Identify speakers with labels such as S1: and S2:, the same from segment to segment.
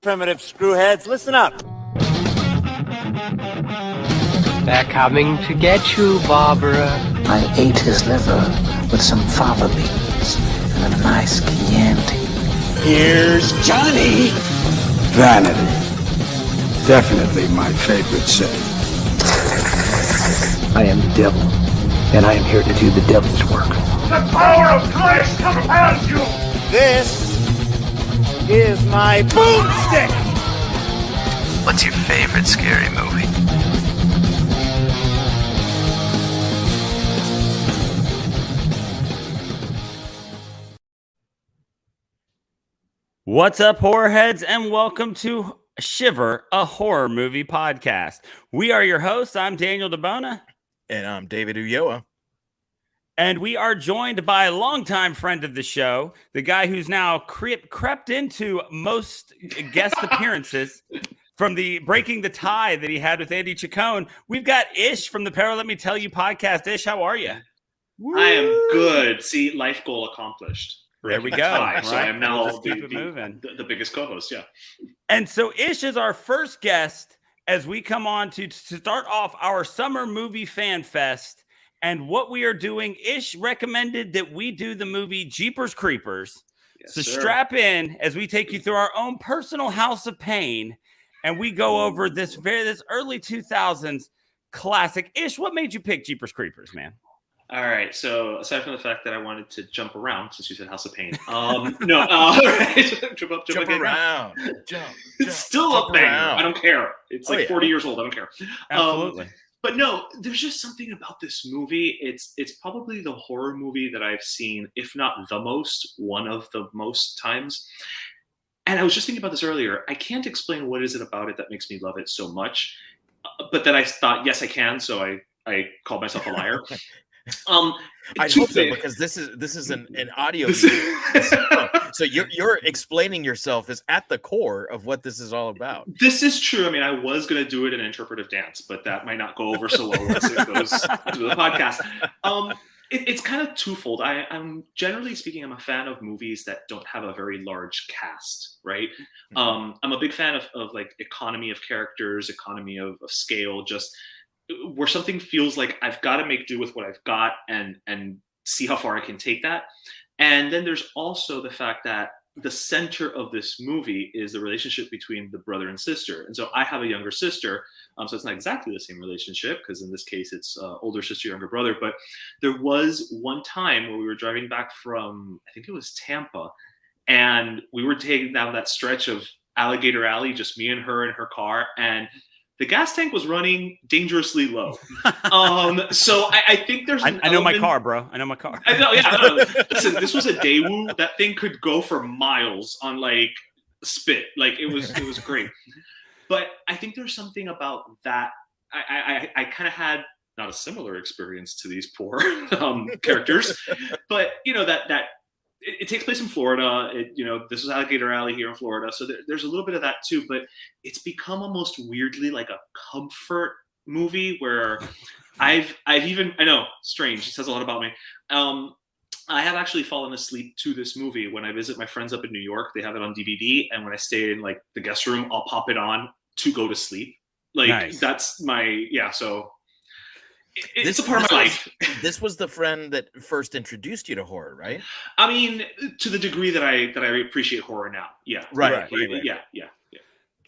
S1: Primitive screwheads, listen up.
S2: They're coming to get you, Barbara.
S3: I ate his liver with some fava beans and a nice Chianti.
S1: Here's Johnny.
S4: Vanity. Definitely my favorite sin.
S3: I am the devil, and I am here to do the devil's work.
S5: The power of Christ compels you!
S1: This is my boomstick.
S6: What's your favorite scary movie?
S7: What's up, horror heads, and welcome to Shiver, a horror movie podcast. We are your hosts. I'm Daniel DeBona.
S8: And I'm David Ulloa.
S7: And we are joined by a longtime friend of the show, the guy who's now crept into most guest appearances from the breaking the tie that he had with Andy Chacon. We've got Ish from the Para Let Me Tell You podcast. Ish, how are you?
S9: I am good. See, life goal accomplished.
S7: There we go.
S9: Right? So I am now
S7: we'll
S9: the biggest co-host, yeah.
S7: And so Ish is our first guest as we come on to start off our summer movie fan fest. And what we are doing, Ish recommended that we do the movie Jeepers Creepers.
S9: Yes,
S7: so
S9: sir.
S7: strap in as we take you through our own personal house of pain. And we go over this early 2000s classic. Ish, what made you pick Jeepers Creepers, man?
S9: All right. So aside from the fact that I wanted to jump around, since you said House of Pain, right. jump
S8: around.
S9: It's still up there. I don't care. It's like 40 years old. I don't care.
S7: Absolutely.
S9: But no, there's just something about this movie. It's probably the horror movie that I've seen, if not the most, one of the most times. And I was just thinking about this earlier. I can't explain what is it about it that makes me love it so much. But then I thought, yes, I can. So I called myself a liar.
S8: I hope so, because this is an audio video. So you're explaining yourself is at the core of what this is all about.
S9: This is true. I mean, I was going to do it in interpretive dance, but that might not go over so well once it goes to the podcast. It's kind of twofold. I'm generally speaking, I'm a fan of movies that don't have a very large cast, right? I'm a big fan of like economy of characters, economy of scale, just where something feels like I've got to make do with what I've got and see how far I can take that. And then there's also the fact that the center of this movie is the relationship between the brother and sister. And so I have a younger sister, so it's not exactly the same relationship, because in this case it's older sister, younger brother. But there was one time where we were driving back from, I think it was Tampa, and we were taking down that stretch of Alligator Alley, just me and her in her car, and the gas tank was running dangerously low. So I think there's
S7: I know my car, bro. I know my car.
S9: I know, yeah. I know. Listen, this was a Daewoo. That thing could go for miles on like spit. Like it was great. But I think there's something about that. I kind of had not a similar experience to these poor characters, but you know that it takes place in Florida. This is Alligator Alley here in Florida. So there's a little bit of that too, but it's become almost weirdly like a comfort movie where I've even, I know, strange. It says a lot about me. I have actually fallen asleep to this movie when I visit my friends up in New York. They have it on DVD. And when I stay in like the guest room, I'll pop it on to go to sleep. Like nice. That's my, so it's a part of my life.
S8: This was the friend that first introduced you to horror, right?
S9: I mean, to the degree that I appreciate horror now. Yeah.
S8: Right.
S9: Yeah.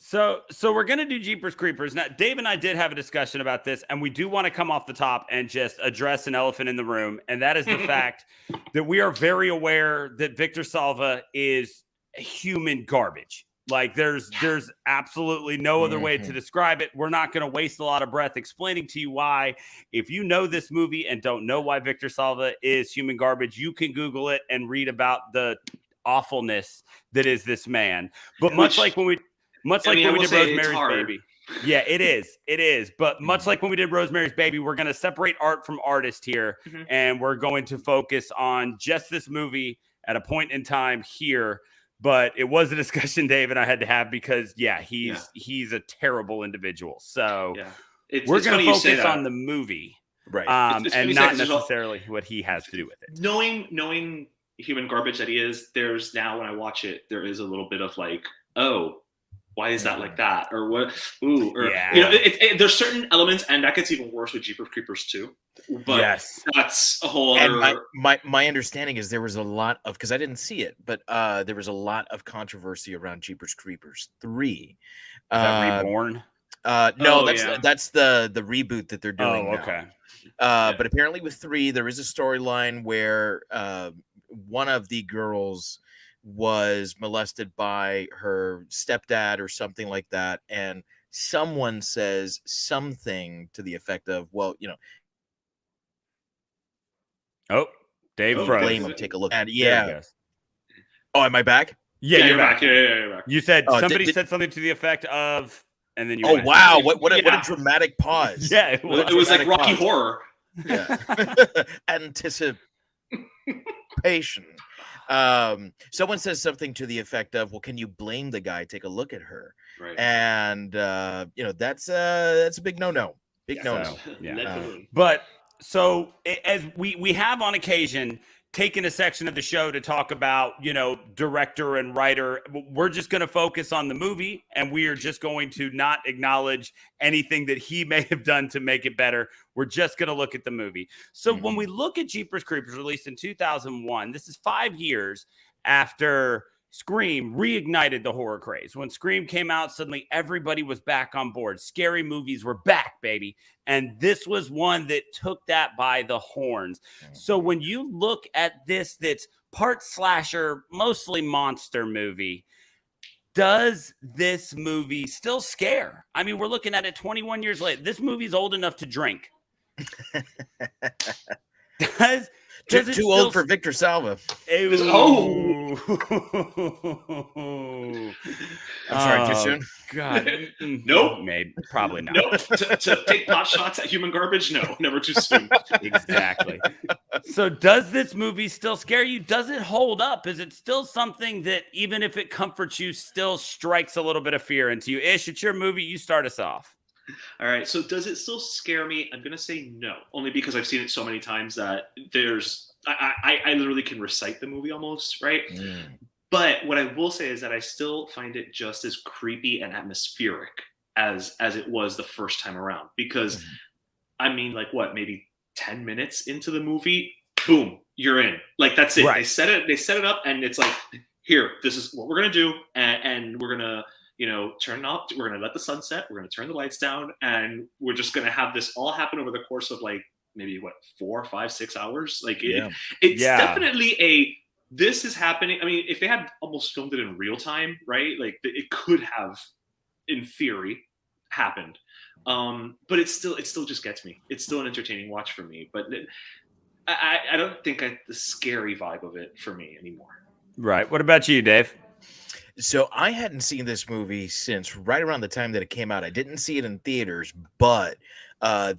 S7: So we're going to do Jeepers Creepers. Now, Dave and I did have a discussion about this, and we do want to come off the top and just address an elephant in the room, and that is the fact that we are very aware that Victor Salva is human garbage. Like there's absolutely no other way to describe it. We're not going to waste a lot of breath explaining to you why. If you know this movie and don't know why Victor Salva is human garbage, you can Google it and read about the awfulness that is this man. But much like when we did Rosemary's Baby. Yeah, it is. But much like when we did Rosemary's Baby, we're going to separate art from artist here, and we're going to focus on just this movie at a point in time here. But it was a discussion Dave and I had to have because, he's a terrible individual. So we're going to focus on the movie,
S8: right?
S7: And not necessarily what he has to do with it.
S9: Knowing human garbage that he is, there's now when I watch it, there is a little bit of like, oh, why is that like that? Or what? Ooh, or
S7: Yeah.
S9: you know, there's certain elements, and that gets even worse with Jeepers Creepers 2. But
S7: Yes.
S9: that's a whole
S8: And
S9: other.
S8: my understanding is there was a lot of, because I didn't see it, but there was a lot of controversy around Jeepers Creepers 3.
S7: Is that Reborn?
S8: No,
S9: Oh,
S8: that's
S9: yeah.
S8: that's the reboot that they're doing
S7: Oh,
S8: now.
S7: okay.
S8: But apparently with 3, there is a storyline where one of the girls was molested by her stepdad or something like that, and someone says something to the effect of, well, you know,
S7: Oh, Dave
S9: Oh,
S7: froze.
S8: blame him, take a look. And
S7: There he
S8: yeah.
S7: goes.
S8: Oh, am I back?
S7: Yeah, you're back.
S9: Yeah, you're back.
S7: You said
S8: Oh,
S7: somebody
S8: did-
S7: said something to the effect of, and then you.
S8: Oh
S7: went.
S8: wow! What a
S9: Yeah.
S8: dramatic pause.
S7: Yeah, it
S9: Well,
S7: was.
S9: it was like
S8: dramatic
S9: Rocky
S8: pause.
S9: Horror.
S8: Yeah. Anticipation. Someone says something to the effect of, well, can you blame the guy? Take a look at her.
S9: Right.
S8: And you know, that's a big no-no. Big no-no.
S7: So, yeah.
S9: Let alone.
S7: But so as we have on occasion taken a section of the show to talk about, you know, director and writer, we're just going to focus on the movie, and we are just going to not acknowledge anything that he may have done to make it better. We're just going to look at the movie. So when we look at Jeepers Creepers, released in 2001, this is 5 years after Scream reignited the horror craze. When Scream came out, suddenly everybody was back on board. Scary movies were back, baby. And this was one that took that by the horns. So when you look at this, that's part slasher, mostly monster movie, does this movie still scare? I mean, we're looking at it 21 years later. This movie's old enough to drink.
S8: Too old for Victor Salva.
S9: Oh.
S8: I'm sorry, too soon.
S7: God.
S9: Nope.
S7: Maybe. Probably not.
S9: Nope. to take pot shots at human garbage? No, never too soon.
S7: Exactly. So does this movie still scare you? Does it hold up? Is it still something that, even if it comforts you, still strikes a little bit of fear into you? Ish, it's your movie. You start us off.
S9: All right. So does it still scare me? I'm going to say no, only because I've seen it so many times that I literally can recite the movie almost, right? But what I will say is that I still find it just as creepy and atmospheric as it was the first time around. Because, I mean, like what, maybe 10 minutes into the movie, boom, you're in. Like, that's it.
S7: Right.
S9: They set it up, and it's like, here, this is what we're going to do, and we're going to, you know, turn off. We're going to let the sun set. We're going to turn the lights down, and we're just going to have this all happen over the course of like maybe 4, 5, 6 hours. Like it's definitely this is happening. I mean, if they had almost filmed it in real time, right? Like it could have, in theory, happened. But it still just gets me. It's still an entertaining watch for me. But I don't think the scary vibe of it for me anymore.
S7: Right. What about you, Dave?
S8: So I hadn't seen this movie since right around the time that it came out. I didn't see it in theaters, but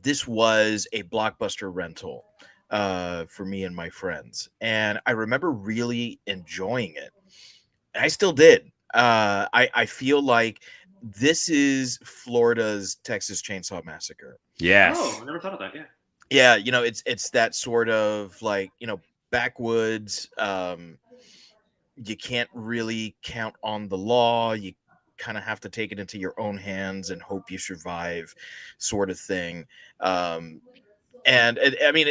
S8: this was a Blockbuster rental for me and my friends. And I remember really enjoying it. And I still did. I feel like this is Florida's Texas Chainsaw Massacre.
S7: Yes.
S9: Oh, I never thought of that. Yeah.
S8: Yeah, you know, it's that sort of like, you know, backwoods. You can't really count on the law. You kind of have to take it into your own hands and hope you survive, sort of thing. And I mean,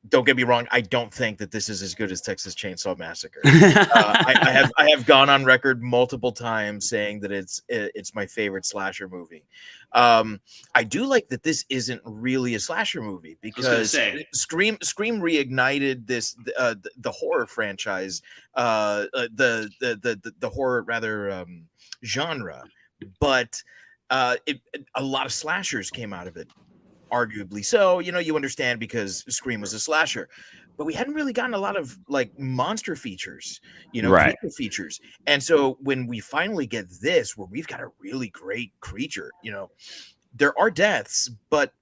S8: don't get me wrong. I don't think that this is as good as Texas Chainsaw Massacre. I have gone on record multiple times saying that it's my favorite slasher movie. I do like that this isn't really a slasher movie because Scream reignited this the horror franchise, the horror rather genre, but a lot of slashers came out of it. Arguably so, you know, you understand because Scream was a slasher, but we hadn't really gotten a lot of like monster features, you know, creature features. And so when we finally get this, where we've got a really great creature, you know, there are deaths, but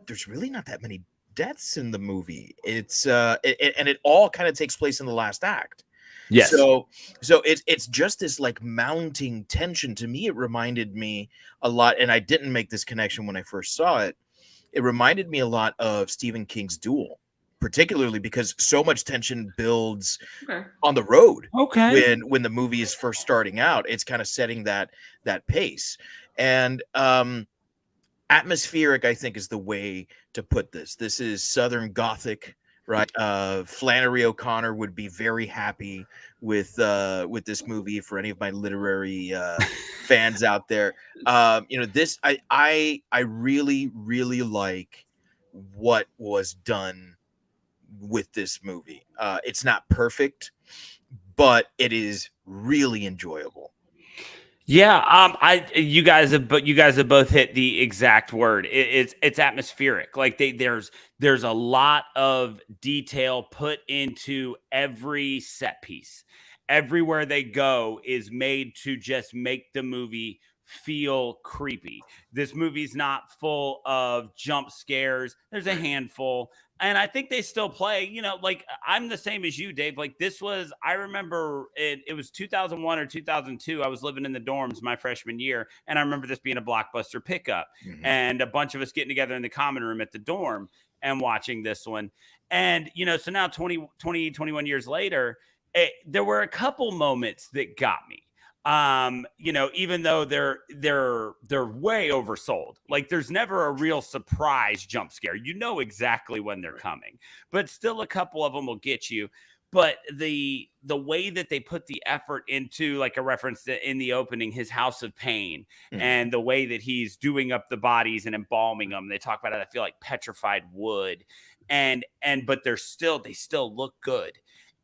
S8: there's really not that many deaths in the movie. It's and it all kind of takes place in the last act.
S7: Yes.
S8: So it's just this like mounting tension. To me, it reminded me a lot, and I didn't make this connection when I first saw it. It reminded me a lot of Stephen King's Duel. particularly because so much tension builds
S9: Okay.
S8: on the road.
S7: Okay.
S8: When the movie is first starting out, it's kind of setting that pace. And atmospheric, I think, is the way to put this. This is Southern Gothic, right? Flannery O'Connor would be very happy with this movie. For any of my literary fans out there, this I really like what was done with this movie. It's not perfect, but it is really enjoyable.
S7: Yeah, you guys have both hit the exact word. It's atmospheric. Like there's a lot of detail put into every set piece. Everywhere they go is made to just make the movie feel creepy. This movie's not full of jump scares. There's a handful. And I think they still play, like I'm the same as you, Dave. Like I remember it was 2001 or 2002. I was living in the dorms my freshman year. And I remember this being a blockbuster pickup and a bunch of us getting together in the common room at the dorm and watching this one. And, so now 21 years later, there were a couple moments that got me. Even though they're way oversold. Like there's never a real surprise jump scare. You know exactly when they're coming, but still a couple of them will get you. But the way that they put the effort into, like a reference in the opening, his house of pain, and the way that he's doing up the bodies and embalming them. They talk about it. I feel like petrified wood, but they still look good,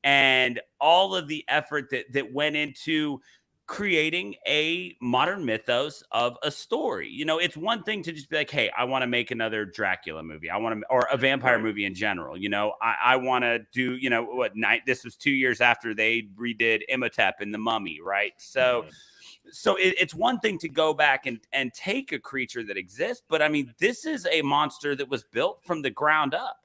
S7: and all of the effort that went into creating a modern mythos of a story. It's one thing to just be like, hey, I want to make another Dracula movie. Or a vampire movie in general. I want to do, this was 2 years after they redid Imhotep and the Mummy, right? So it's one thing to go back and take a creature that exists, but I mean, this is a monster that was built from the ground up.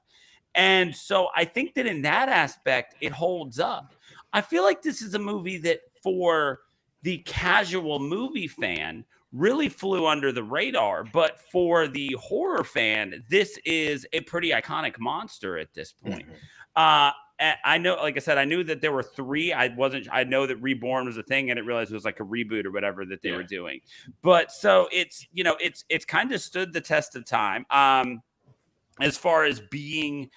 S7: And so I think that in that aspect, it holds up. I feel like this is a movie that for the casual movie fan really flew under the radar, but for the horror fan, this is a pretty iconic monster at this point. I know, like I said, I knew that there were 3. I know that Reborn was a thing, and I realized it was like a reboot or whatever that they were doing. But so it's kind of stood the test of time as far as being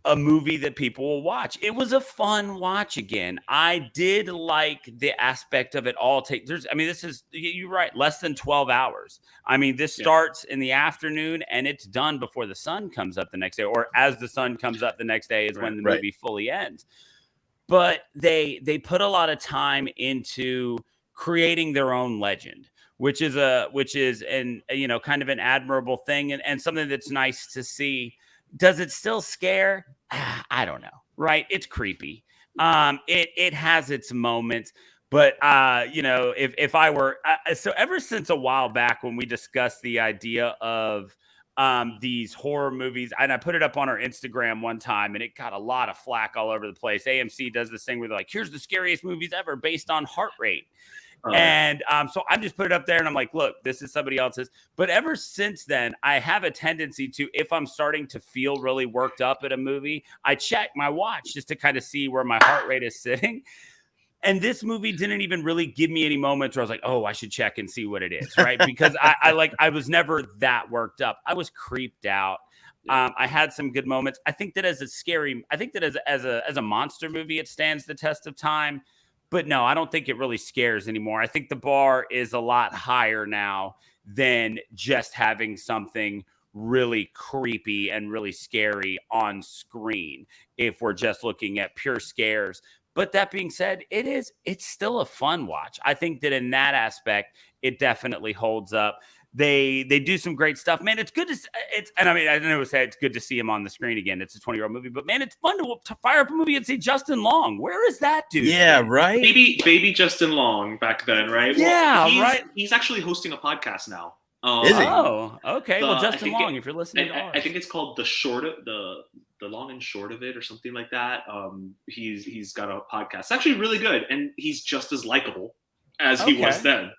S7: a movie that people will watch. It was a fun watch again. I did like the aspect of it all. This is, you're right, less than 12 hours. I mean, this starts in the afternoon and it's done before the sun comes up the next day, or as the sun comes up the next day is when the movie fully ends. But they put a lot of time into creating their own legend, which is kind of an admirable thing and something that's nice to see. Does it still scare? I don't know. Right? It's creepy. It has its moments, but if I were so ever since a while back when we discussed the idea of these horror movies, and I put it up on our Instagram one time, and it got a lot of flack all over the place. AMC does this thing where they're like, "Here's the scariest movies ever based on heart rate." And so I just put it up there and I'm like, look, this is somebody else's. But ever since then, I have a tendency to, if I'm starting to feel really worked up at a movie, I check my watch just to kind of see where my heart rate is sitting. And this movie didn't even really give me any moments where I was like, oh, I should check and see what it is, right? Because I was never that worked up. I was creeped out. I had some good moments. I think that as a monster movie, it stands the test of time. But no, I don't think it really scares anymore. I think the bar is a lot higher now than just having something really creepy and really scary on screen if we're just looking at pure scares. But that being said, it's still a fun watch. I think that in that aspect, it definitely holds up. They do some great stuff, man. It's good to I know it's good to see him on the screen again. It's a 20-year-old movie, but man, it's fun to fire up a movie and see Justin Long. Where is that dude?
S8: Yeah, right.
S9: Baby Justin Long back then, right?
S7: Right.
S9: He's actually hosting a podcast now.
S8: Is he?
S7: Oh, okay. Well, Justin Long, if you're listening to ours.
S9: I think it's called the long and short of it or something like that. He's got a podcast. It's actually really good, and he's just as likable as he was then.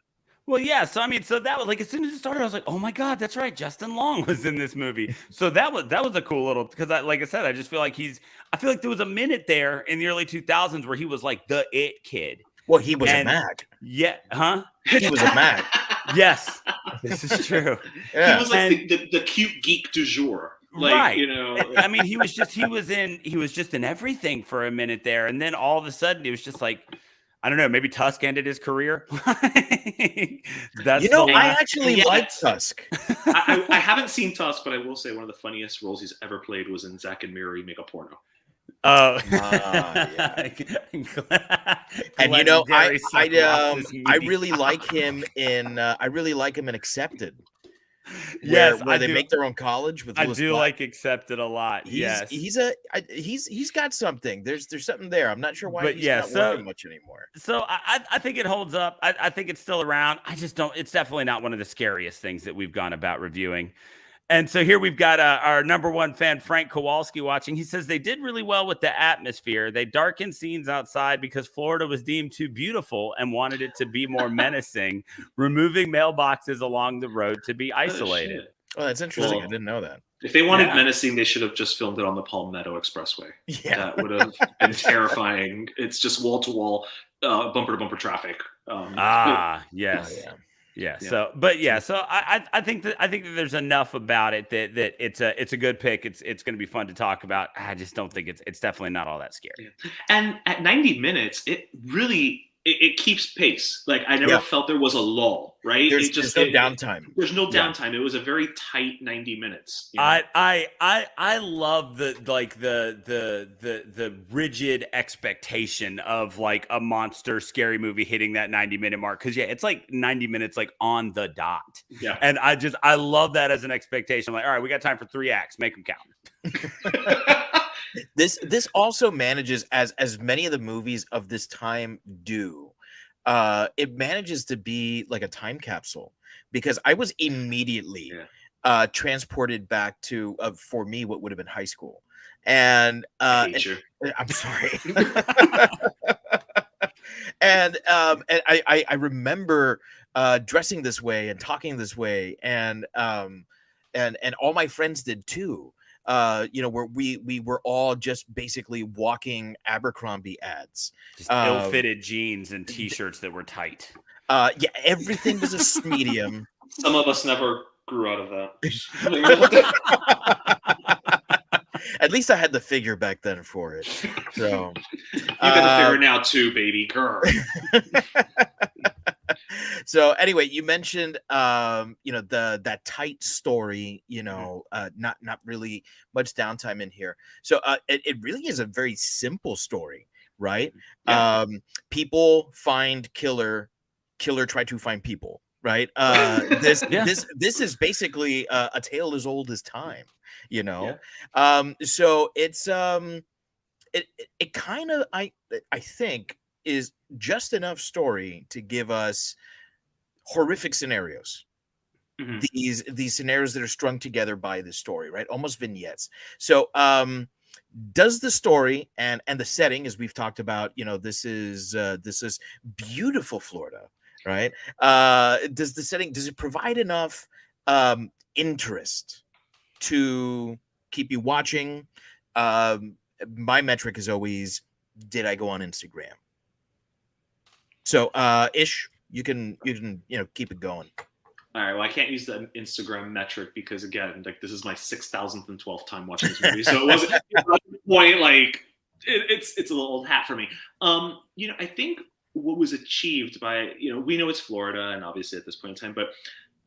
S7: Well, yeah. So I mean, so that was like as soon as it started, I was like, "Oh my god, that's right, Justin Long was in this movie." So that was a cool little because like I said, I just feel like I feel like there was a minute there in the early 2000s where he was like the it kid.
S8: Well, he was a
S7: And
S8: Mac.
S7: yeah, huh?
S8: He was a Mac.
S7: Yes, this is true.
S8: Yeah.
S9: He was like the cute geek du jour. Like,
S7: right.
S9: you know,
S7: I mean, he was just in everything for a minute there, and then all of a sudden it was just like, I don't know, maybe Tusk ended his career. That's
S8: I actually like Tusk.
S9: I haven't seen Tusk, but I will say one of the funniest roles he's ever played was in Zack and Miri Make a Porno.
S7: Oh,
S8: yeah. And I really like him in Accepted. Where they make their own college with.
S7: I
S8: Louis
S7: do
S8: Black.
S7: like Accepted a lot. Yes,
S8: he's got something. There's something there. I'm not sure why he's not working much anymore.
S7: So I think it holds up. I think it's still around. I just don't. It's definitely not one of the scariest things that we've gone about reviewing. And so here we've got our number one fan, Frank Kowalski, watching. He says they did really well with the atmosphere. They darkened scenes outside because Florida was deemed too beautiful and wanted it to be more menacing, removing mailboxes along the road to be isolated.
S8: Oh, that's interesting. I didn't know that.
S9: If they wanted menacing, they should have just filmed it on the Palmetto Expressway. Yeah. That would have been terrifying. It's just wall-to-wall, bumper-to-bumper traffic.
S7: Yes. Oh, yeah. So I think that there's enough about it that it's a good pick. It's going to be fun to talk about. I just don't think it's definitely not all that scary.
S9: Yeah. And at 90 minutes, it really it keeps pace. Like I never felt there was a lull, right?
S8: There's no downtime.
S9: There's no downtime. It was a very tight 90 minutes. You know?
S7: I love the rigid expectation of like a monster scary movie hitting that 90-minute mark. Cause it's like 90 minutes, like on the dot.
S9: Yeah.
S7: And I love that as an expectation. I'm like, all right, we got time for 3 acts, make them count.
S8: This also manages, as many of the movies of this time do, it manages to be like a time capsule, because I was immediately transported back to for me what would have been high school. And I'm sorry. and I remember dressing this way and talking this way, and all my friends did too. Where we were all just basically walking Abercrombie ads,
S7: just ill-fitted jeans and t-shirts that were tight.
S8: Everything was a medium.
S9: Some of us never grew out of that.
S8: At least I had the figure back then for it. So
S9: you got the figure now too, baby girl.
S8: So anyway, you mentioned that tight story, not really much downtime in here. So it really is a very simple story, right? Yeah. People find killer try to find people, right? This is basically a tale as old as time, so it's it kind of I think is just enough story to give us horrific scenarios. Mm-hmm. These scenarios that are strung together by the story, right? Almost vignettes. So does the story and the setting, as we've talked about, this is beautiful Florida, right? Does it provide enough interest to keep you watching? My metric is always, did I go on Instagram? So Ish, you can keep it going.
S9: All right. Well, I can't use the Instagram metric because, again, like this is my 6,012th time watching this movie, so it wasn't at the point. Like it's a little old hat for me. I think what was achieved by we know it's Florida, and obviously at this point in time, but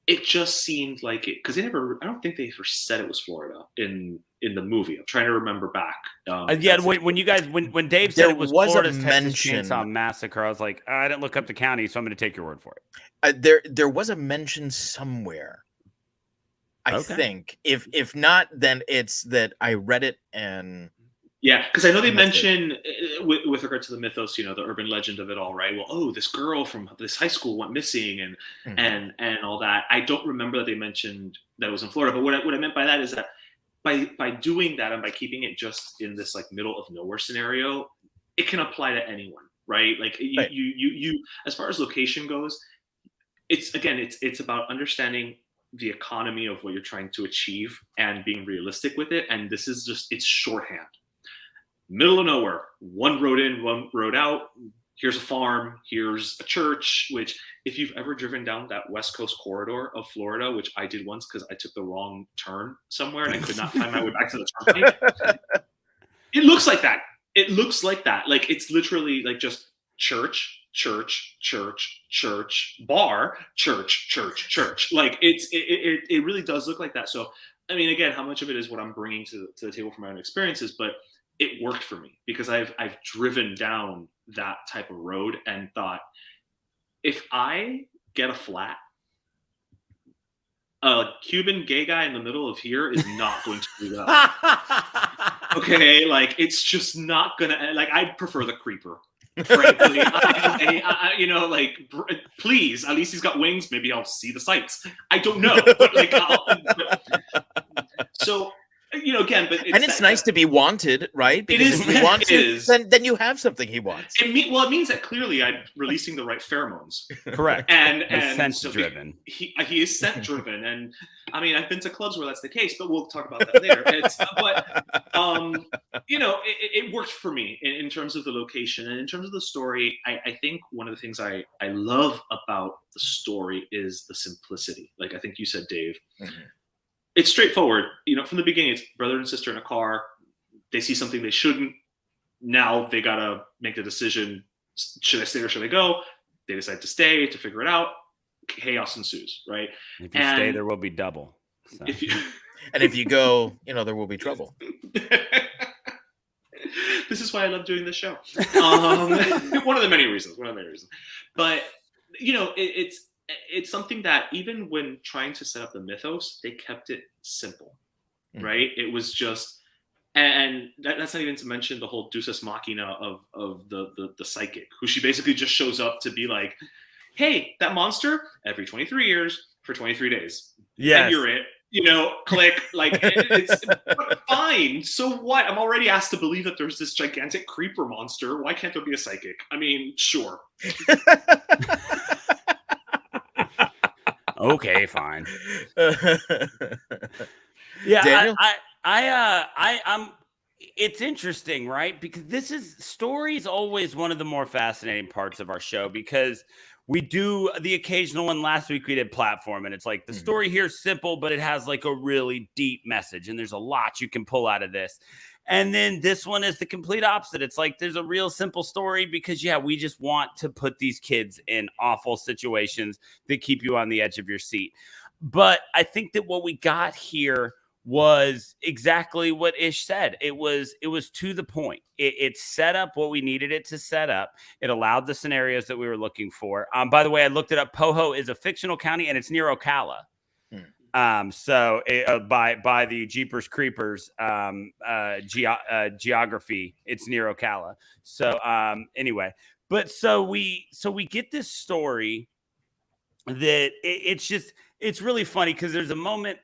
S9: it just seemed like it because I don't think they ever said it was Florida in the movie. I'm trying to remember back.
S7: When Dave said it was Florida's Texas Chainsaw Massacre, I was like, I didn't look up the county, so I'm going to take your word for it.
S8: There was a mention somewhere. I think if not, then it's that I read it and.
S9: Yeah, because I know they mention with regard to the mythos, the urban legend of it all, right? Well, this girl from this high school went missing and all that. I don't remember that they mentioned that it was in Florida, but what I meant by that is that by doing that and by keeping it just in this like middle of nowhere scenario, it can apply to anyone, right? Like you as far as location goes, it's about understanding the economy of what you're trying to achieve and being realistic with it. And this is just, it's shorthand. Middle of nowhere, one road in, one road out. Here's a farm, here's a church, which if you've ever driven down that West Coast corridor of Florida, which I did once because I took the wrong turn somewhere and I could not find my way back to the turnpike. It looks like that. It looks like that. Like it's literally like just church, church, church, church, bar, church, church, church. Like it really does look like that. So, I mean, again, how much of it is what I'm bringing to the table from my own experiences, but it worked for me because I've driven down that type of road and thought, if I get a flat, a Cuban gay guy in the middle of here is not going to do that. Okay, like it's just not gonna. Like I'd prefer the creeper, frankly. You know, like please, at least he's got wings. Maybe I'll see the sights. I don't know, but like, so. You know, again, but
S8: it's nice to be wanted, right? Because if he wants it, then you have something he wants.
S9: It means that clearly I'm releasing the right pheromones.
S7: Correct.
S9: And
S7: sense
S9: so
S7: driven.
S9: He is scent driven, and I mean I've been to clubs where that's the case, but we'll talk about that later. You know, it worked for me in terms of the location and in terms of the story. I think one of the things I love about the story is the simplicity. Like I think you said, Dave. Mm-hmm. It's straightforward. You know, from the beginning, it's brother and sister in a car. They see something they shouldn't. Now they got to make the decision. Should I stay or should I go? They decide to stay to figure it out. Chaos ensues, right?
S7: If you stay, there will be double. So.
S8: And if you go, you know, there will be trouble.
S9: This is why I love doing this show. One of the many reasons. But, you know, it's something that even when trying to set up the mythos, they kept it simple, right? It was just, and that's not even to mention the whole Deus Machina of the psychic, who she basically just shows up to be like, hey, that monster, every 23 years for 23 days.
S7: Yeah,
S9: and you're it. You know, click, like, it's fine. So what? I'm already asked to believe that there's this gigantic creeper monster. Why can't there be a psychic? I mean, sure.
S7: Okay, fine. Yeah,
S8: Daniel?
S7: I'm. It's interesting, right? Because story is always one of the more fascinating parts of our show because we do the occasional one. Last week we did platform, and it's like the story here is simple, but it has like a really deep message, and there's a lot you can pull out of this. And then this one is the complete opposite. It's like there's a real simple story because, yeah, we just want to put these kids in awful situations that keep you on the edge of your seat. But I think that what we got here was exactly what Ish said. It was to the point. It set up what we needed it to set up. It allowed the scenarios that we were looking for. By the way, I looked it up. Poho is a fictional county, and it's near Ocala. So by the Jeepers Creepers geography, it's near Ocala. So anyway, but so we get this story that it's really funny because there's a moment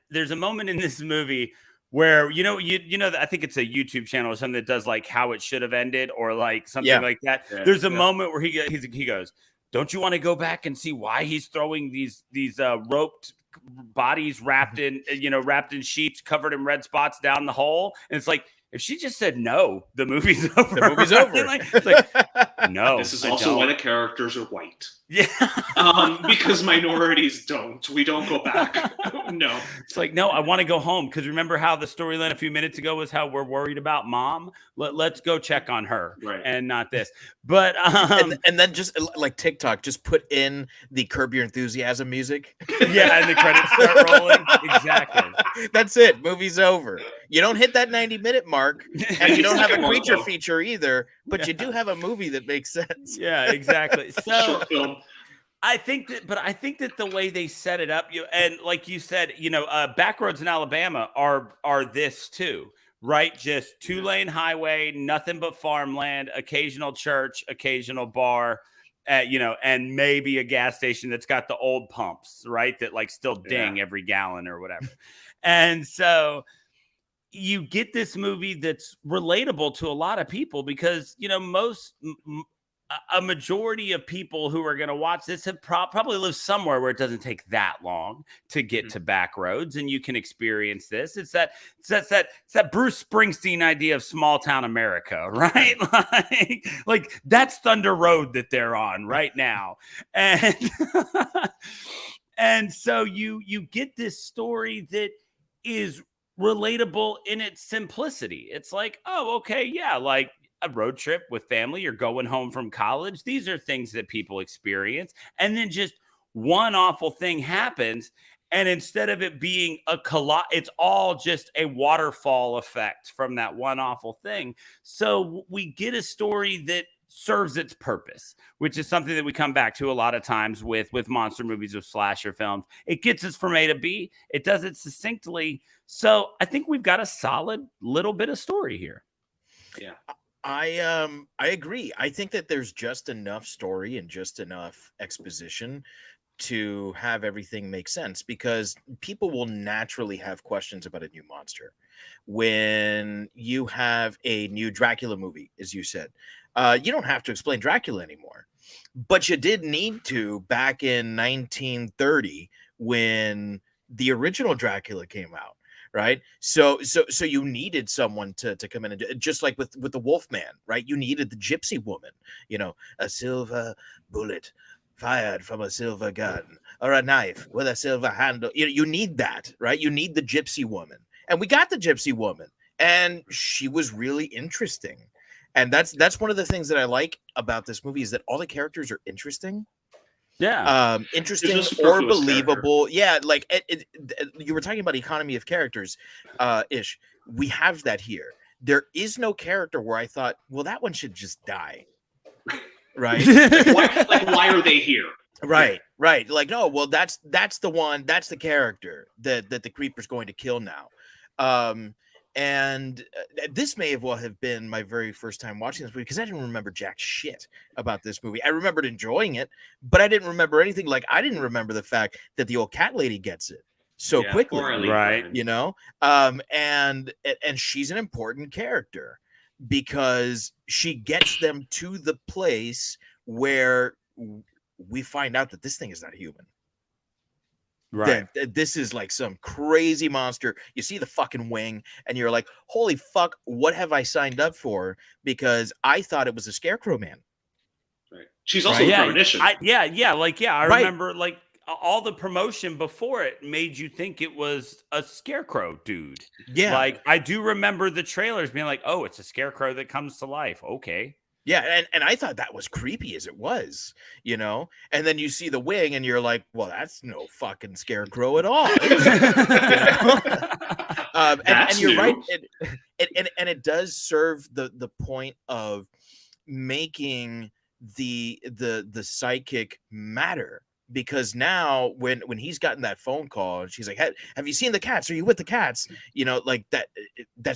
S7: in this movie where you know I think it's a YouTube channel or something that does like how it should have ended or like something like that. Yeah, there's a moment where he goes, don't you want to go back and see why he's throwing these roped bodies wrapped in sheets covered in red spots down the hole? And it's like, if she just said no, the movie's over.
S8: The movie's over.
S7: It's like, no.
S9: This is also why the characters are white.
S7: Yeah.
S9: Because minorities don't. We don't go back. No.
S7: It's like, no, I want to go home. Because remember how the storyline a few minutes ago was how we're worried about mom? Let's go check on her.
S9: Right.
S7: And not this. But
S8: and then just like TikTok, just put in the Curb Your Enthusiasm music.
S7: Yeah, and the credits start rolling. Exactly.
S8: That's it. Movie's over. You don't hit that 90-minute mark, and you don't have a creature feature either, but you do have a movie that makes sense.
S7: Yeah, exactly. So
S9: short film.
S7: I think that the way they set it up, and like you said, Backroads in Alabama are this too, right? Just 2-lane highway, nothing but farmland, occasional church, occasional bar, and maybe a gas station that's got the old pumps, right? That like still ding every gallon or whatever. And so you get this movie that's relatable to a lot of people because, a majority of people who are going to watch this have probably lived somewhere where it doesn't take that long to get to back roads, and you can experience this. It's that Bruce Springsteen idea of small town America, right? like that's Thunder Road that they're on right now, and and so you get this story that is relatable in its simplicity. It's like, oh, okay, yeah, like a road trip with family, you're going home from college. These are things that people experience. And then just one awful thing happens. And instead of it being it's all just a waterfall effect from that one awful thing. So we get a story that serves its purpose, which is something that we come back to a lot of times with monster movies, with slasher films. It gets us from A to B. It does it succinctly. So I think we've got a solid little bit of story here.
S9: Yeah.
S8: I agree. I think that there's just enough story and just enough exposition to have everything make sense, because people will naturally have questions about a new monster. When you have a new Dracula movie, as you said, you don't have to explain Dracula anymore, but you did need to back in 1930 when the original Dracula came out. Right. So you needed someone to come in and just like with the Wolfman. Right. You needed the gypsy woman, a silver bullet fired from a silver gun, or a knife with a silver handle. You need that. Right. You need the gypsy woman. And we got the gypsy woman, and she was really interesting. And that's one of the things that I like about this movie, is that all the characters are interesting.
S7: Yeah.
S8: Interesting or believable. Yeah, like you were talking about economy of characters, Ish. We have that here. There is no character where I thought, well, that one should just die. Right?
S9: Why are they here?
S8: Right, right. Like, no, well, that's the one, that's the character that the Creeper's going to kill now. And this may have been my very first time watching this movie, because I didn't remember jack shit about this movie. I remembered enjoying it, but I didn't remember anything. Like, I didn't remember the fact that the old cat lady gets it so quickly,
S7: right?
S8: And she's an important character because she gets them to the place where we find out that this thing is not human.
S7: Right.
S8: That this is like some crazy monster. You see the fucking wing and you're like, holy fuck, what have I signed up for? Because I thought it was a Scarecrow man.
S9: Right. She's also a premonition.
S7: I remember like all the promotion before it made you think it was a Scarecrow dude.
S8: Yeah.
S7: Like, I do remember the trailers being like, oh, it's a Scarecrow that comes to life. Okay.
S8: Yeah, and I thought that was creepy as it was, and then you see the wing and you're like, well, that's no fucking Scarecrow at all. And you're right. And it does serve the point of making the psychic matter, because now when he's gotten that phone call and she's like, have you seen the cats? Are you with the cats? Like that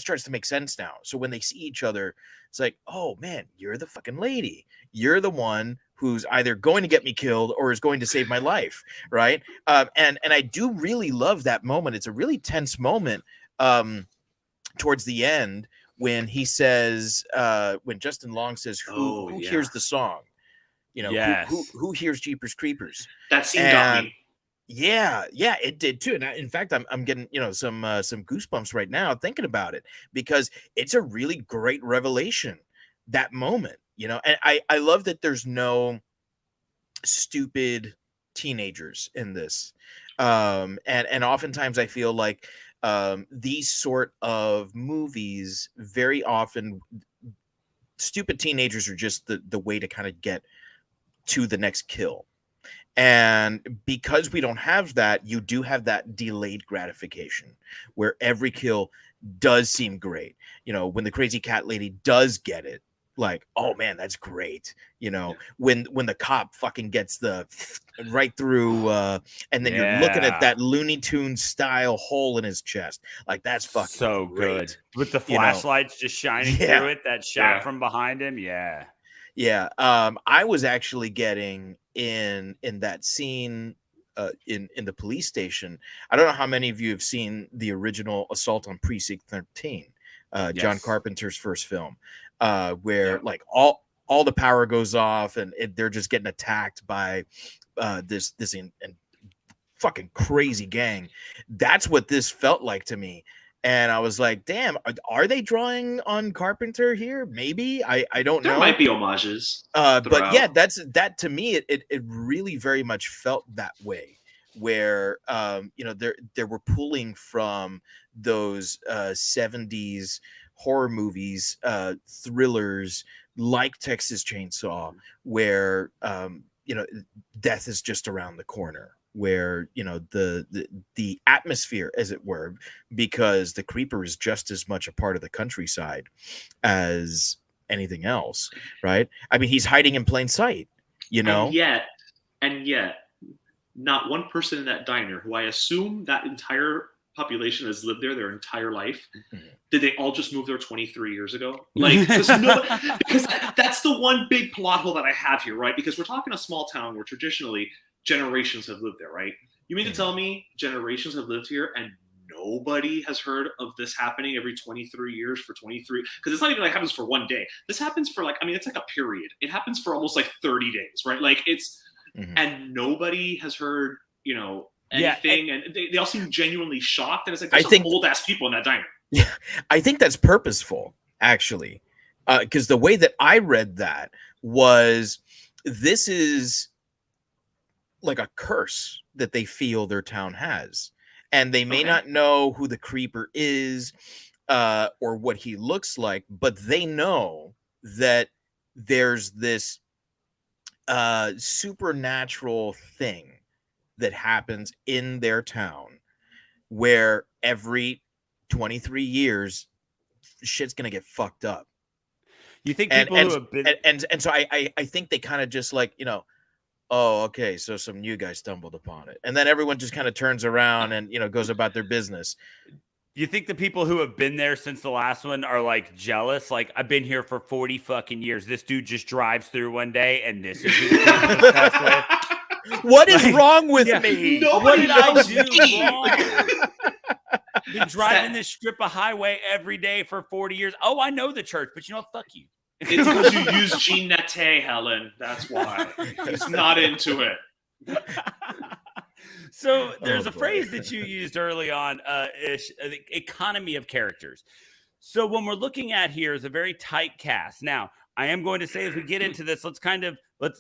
S8: starts to make sense now. So when they see each other, it's like, oh man, you're the fucking lady. You're the one who's either going to get me killed or is going to save my life, right? And I do really love that moment. It's a really tense moment towards the end when he says, when Justin Long says, who hears the song? Who hears Jeepers Creepers?
S9: That scene got me.
S8: Yeah, it did too. And in fact, I'm getting some goosebumps right now thinking about it, because it's a really great revelation, that moment. And I love that there's no stupid teenagers in this. And oftentimes I feel like these sort of movies, very often stupid teenagers are just the way to kind of get to the next kill. And because we don't have that, you do have that delayed gratification where every kill does seem great. When the crazy cat lady does get it, like, oh man, that's great. When the cop fucking gets the right through, and then you're looking at that Looney Tunes style hole in his chest, like, that's fucking
S7: so
S8: great.
S7: Good with the flashlights just shining through it. That shot from behind him,
S8: Yeah. I was actually getting in that scene in the police station. I don't know how many of you have seen the original Assault on Precinct 13, John Carpenter's first film, where like all the power goes off, and they're just getting attacked by this fucking crazy gang. That's what this felt like to me. And I was like, damn, are they drawing on Carpenter here? Maybe. I don't know.
S9: There might be homages.
S8: But yeah, that to me, it really very much felt that way, where there were pulling from those 70s horror movies, thrillers like Texas Chainsaw, where death is just around the corner, where the atmosphere, as it were, because the creeper is just as much a part of the countryside as anything else, right? I mean, he's hiding in plain sight,
S9: and yet not one person in that diner, who I assume that entire population has lived there their entire life, did they all just move there 23 years ago? Like, because that's the one big plot hole that I have here, right? Because we're talking a small town where traditionally generations have lived there, right? You mean to tell me generations have lived here and nobody has heard of this happening every 23 years for 23? Because it's not even like happens for one day. This happens for it's like a period. It happens for almost like 30 days, right? Like it's, and nobody has heard, anything. And they all seem genuinely shocked. And it's like, there's some old ass people in that diner.
S8: Yeah, I think that's purposeful, actually. Because the way that I read that was, this is like a curse that they feel their town has, and they may not know who the creeper is or what he looks like, but they know that there's this supernatural thing that happens in their town, where every 23 years shit's gonna get fucked up.
S7: You think people who have been
S8: and so I think they kind of just like, oh, okay, so some new guy stumbled upon it, and then everyone just kind of turns around and goes about their business.
S7: You think the people who have been there since the last one are like jealous? Like, I've been here for 40 fucking years. This dude just drives through one day, and this is
S8: what is wrong with me?
S7: What did I do wrong? Been driving this strip of highway every day for 40 years. Oh, I know the church, but fuck you.
S9: It's because you use Jean Nette, Helen. That's why. He's not into it.
S7: So there's a phrase that you used early on, Ish, the economy of characters. So when we're looking at here is a very tight cast. Now, I am going to say, as we get into this, let's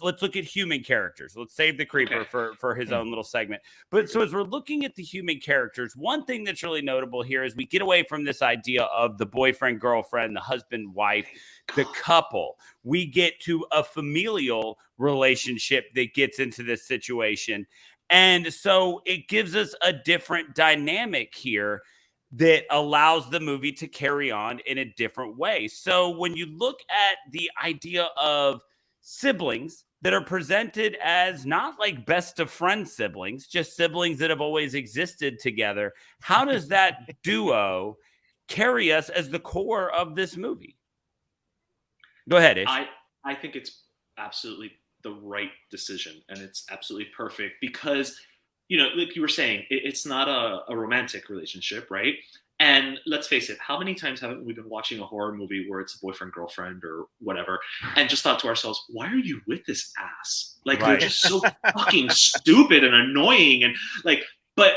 S7: look at human characters. Let's save the creeper for his own little segment. But so as we're looking at the human characters, one thing that's really notable here is we get away from this idea of the boyfriend, girlfriend, the husband, wife, the couple. We get to a familial relationship that gets into this situation. And so it gives us a different dynamic here that allows the movie to carry on in a different way. So when you look at the idea of siblings that are presented as not like best of friend siblings, just siblings that have always existed together, how does that duo carry us as the core of this movie? Go ahead, Ish.
S9: I think it's absolutely the right decision, and it's absolutely perfect because, like you were saying, it's not a romantic relationship, right? And let's face it, how many times haven't we been watching a horror movie where it's a boyfriend, girlfriend, or whatever, and just thought to ourselves, why are you with this ass? Like, they're just so fucking stupid and annoying, and like, but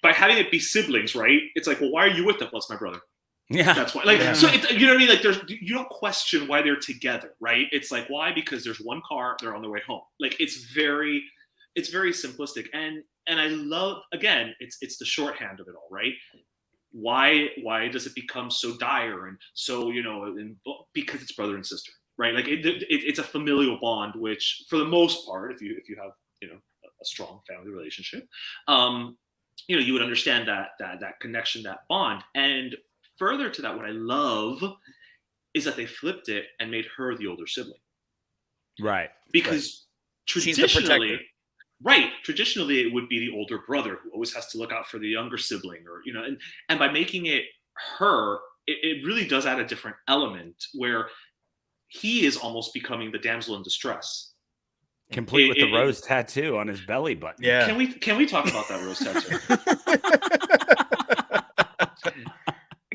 S9: by having it be siblings, right? It's like, well, why are you with them? Well, it's my brother.
S7: Yeah,
S9: that's why. Like, so it's, you know what I mean? Like, you don't question why they're together, right? It's like, why? Because there's one car, they're on their way home. Like, it's very simplistic, and I love, again, it's the shorthand of it all, right? Why does it become so dire and so, because it's brother and sister, right? Like, it's a familial bond, which for the most part, if you have a strong family relationship, you would understand that connection, that bond. And further to that, what I love is that they flipped it and made her the older sibling.
S7: Right.
S9: Because traditionally, traditionally it would be the older brother who always has to look out for the younger sibling, or, and by making it her, it really does add a different element where he is almost becoming the damsel in distress.
S7: Complete with the rose tattoo on his belly button.
S8: Yeah.
S9: Can we talk about that rose tattoo?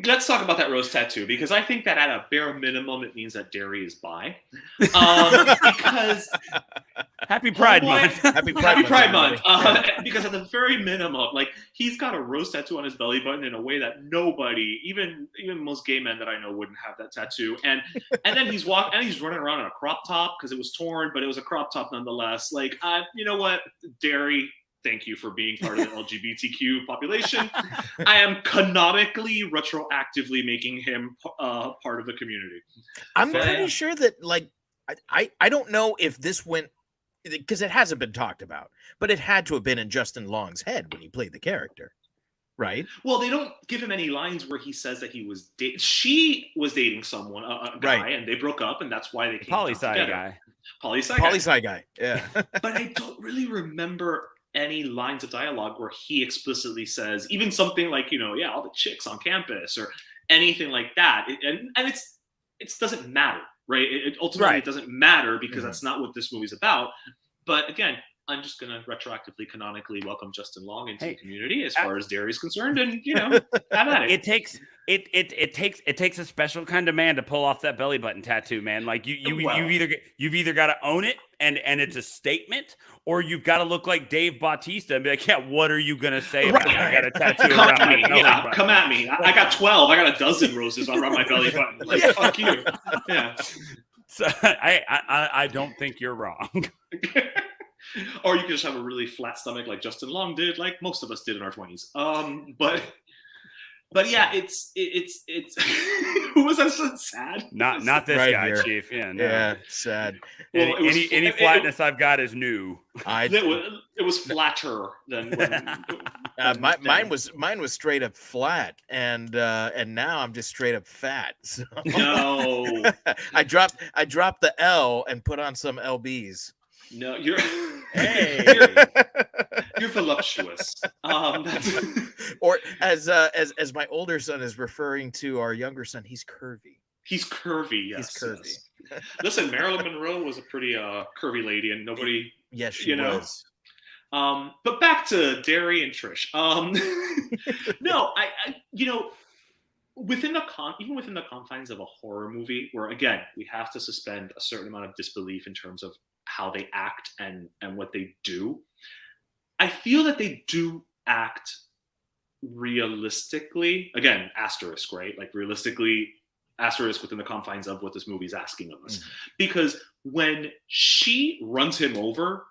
S9: Let's talk about that rose tattoo, because I think that at a bare minimum it means that Derry is bi. Because
S7: Happy Pride Month.
S8: Happy
S9: Pride Month. Because at the very minimum, like, he's got a rose tattoo on his belly button in a way that nobody, even most gay men that I know, wouldn't have that tattoo. And then he's running around in a crop top because it was torn, but it was a crop top nonetheless. Like, you know what, Derry, thank you for being part of the LGBTQ population. I am canonically, retroactively making him part of the community.
S8: I'm pretty sure that, like, I don't know if this went, because it hasn't been talked about, but it had to have been in Justin Long's head when he played the character, right?
S9: Well, they don't give him any lines where he says that he was she was dating someone, a guy, right, and they broke up, and that's why they came
S7: Poli-sci
S9: together.
S7: guy.
S9: Poli-sci
S8: guy, yeah.
S9: But I don't really remember any lines of dialogue where he explicitly says even something like, yeah, all the chicks on campus or anything like that. And it doesn't matter, right? It ultimately, it doesn't matter because that's not what this movie's about. But again, I'm just going to retroactively, canonically welcome Justin Long into the community as far as Derry's concerned, and have at it.
S7: It takes a special kind of man to pull off that belly button tattoo, man. Like you've either got to own it and it's a statement, or you've got to look like Dave Bautista and be like, yeah, what are you gonna say about it? I got a tattoo
S9: come
S7: around
S9: at me.
S7: my belly button.
S9: Come at me. I got 12. I got a dozen roses around my belly button. Like, fuck you. Yeah.
S7: So I don't think you're wrong.
S9: Or you could just have a really flat stomach like Justin Long did, like most of us did in our 20s. But yeah, it's who was that so sad?
S7: Not this
S8: right
S7: guy,
S8: here.
S7: Chief. Yeah, no.
S8: Yeah, sad.
S9: Well,
S7: Any flatness I've got is new.
S9: It was flatter than when,
S8: mine was straight up flat, and now I'm just straight up fat. So.
S9: No,
S8: I dropped the L and put on some LBs.
S9: No, you're voluptuous.
S8: Or as my older son is referring to our younger son, he's curvy.
S9: He's curvy. Yes,
S8: he's curvy.
S9: Yes. Listen, Marilyn Monroe was a pretty curvy lady, and nobody.
S8: Yes, she was.
S9: But back to Derry and Trish. No, I within the confines of a horror movie, where again we have to suspend a certain amount of disbelief in terms of how they act and what they do, I feel that they do act realistically. Again, asterisk, right? Like realistically, asterisk within the confines of what this movie is asking of us. Mm-hmm. Because when she runs him over,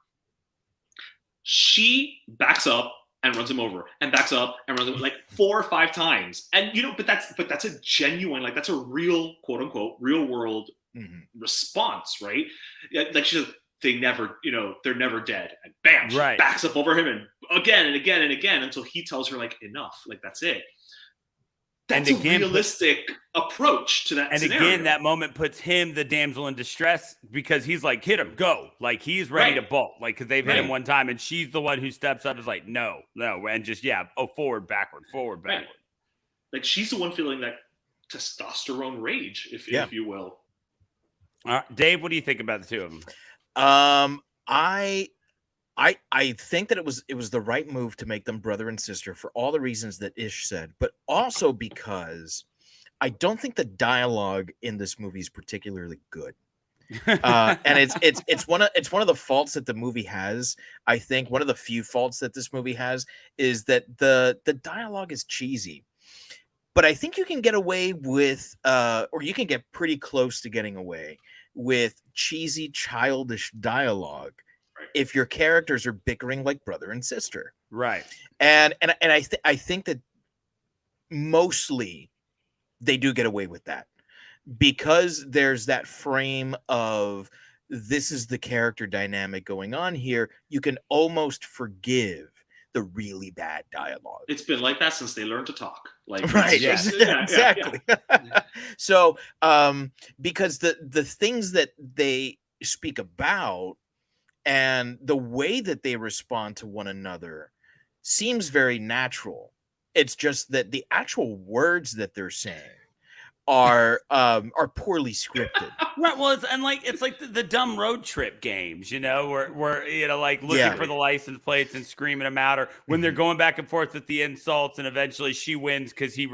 S9: she backs up and runs him over, and backs up and runs him over, like 4 or 5 times. And but that's a genuine, like, that's a real, quote unquote, real world response, right? Like she says, they're never dead. And bam, she backs up over him and again and again and again until he tells her, like, enough, like, that's it. That's a realistic approach to that scenario.
S7: Again, that moment puts him, the damsel in distress, because he's like, hit him, go. Like, he's ready to bolt. Like, because they've hit him one time, and she's the one who steps up and is like, no. And just, forward, backward. Right.
S9: Like, she's the one feeling that testosterone rage, if you will.
S7: Dave, what do you think about the two of them?
S8: I think that it was the right move to make them brother and sister for all the reasons that Ish said, but also because I don't think the dialogue in this movie is particularly good. And it's one of the faults that the movie has. I think one of the few faults that this movie has is that the dialogue is cheesy. But I think you can get away with, or you can get pretty close to getting away with cheesy, childish dialogue if your characters are bickering like brother and sister.
S7: Right.
S8: And I think that mostly they do get away with that because there's that frame of this is the character dynamic going on here. You can almost forgive the really bad dialogue.
S9: It's been like that since they learned to talk. Like,
S8: right. Exactly. Yeah. So, because the things that they speak about and the way that they respond to one another seems very natural. It's just that the actual words that they're saying are poorly scripted.
S7: Right. Well, it's like the dumb road trip games, where like looking for the license plates and screaming them out, or when they're going back and forth with the insults, and eventually she wins because he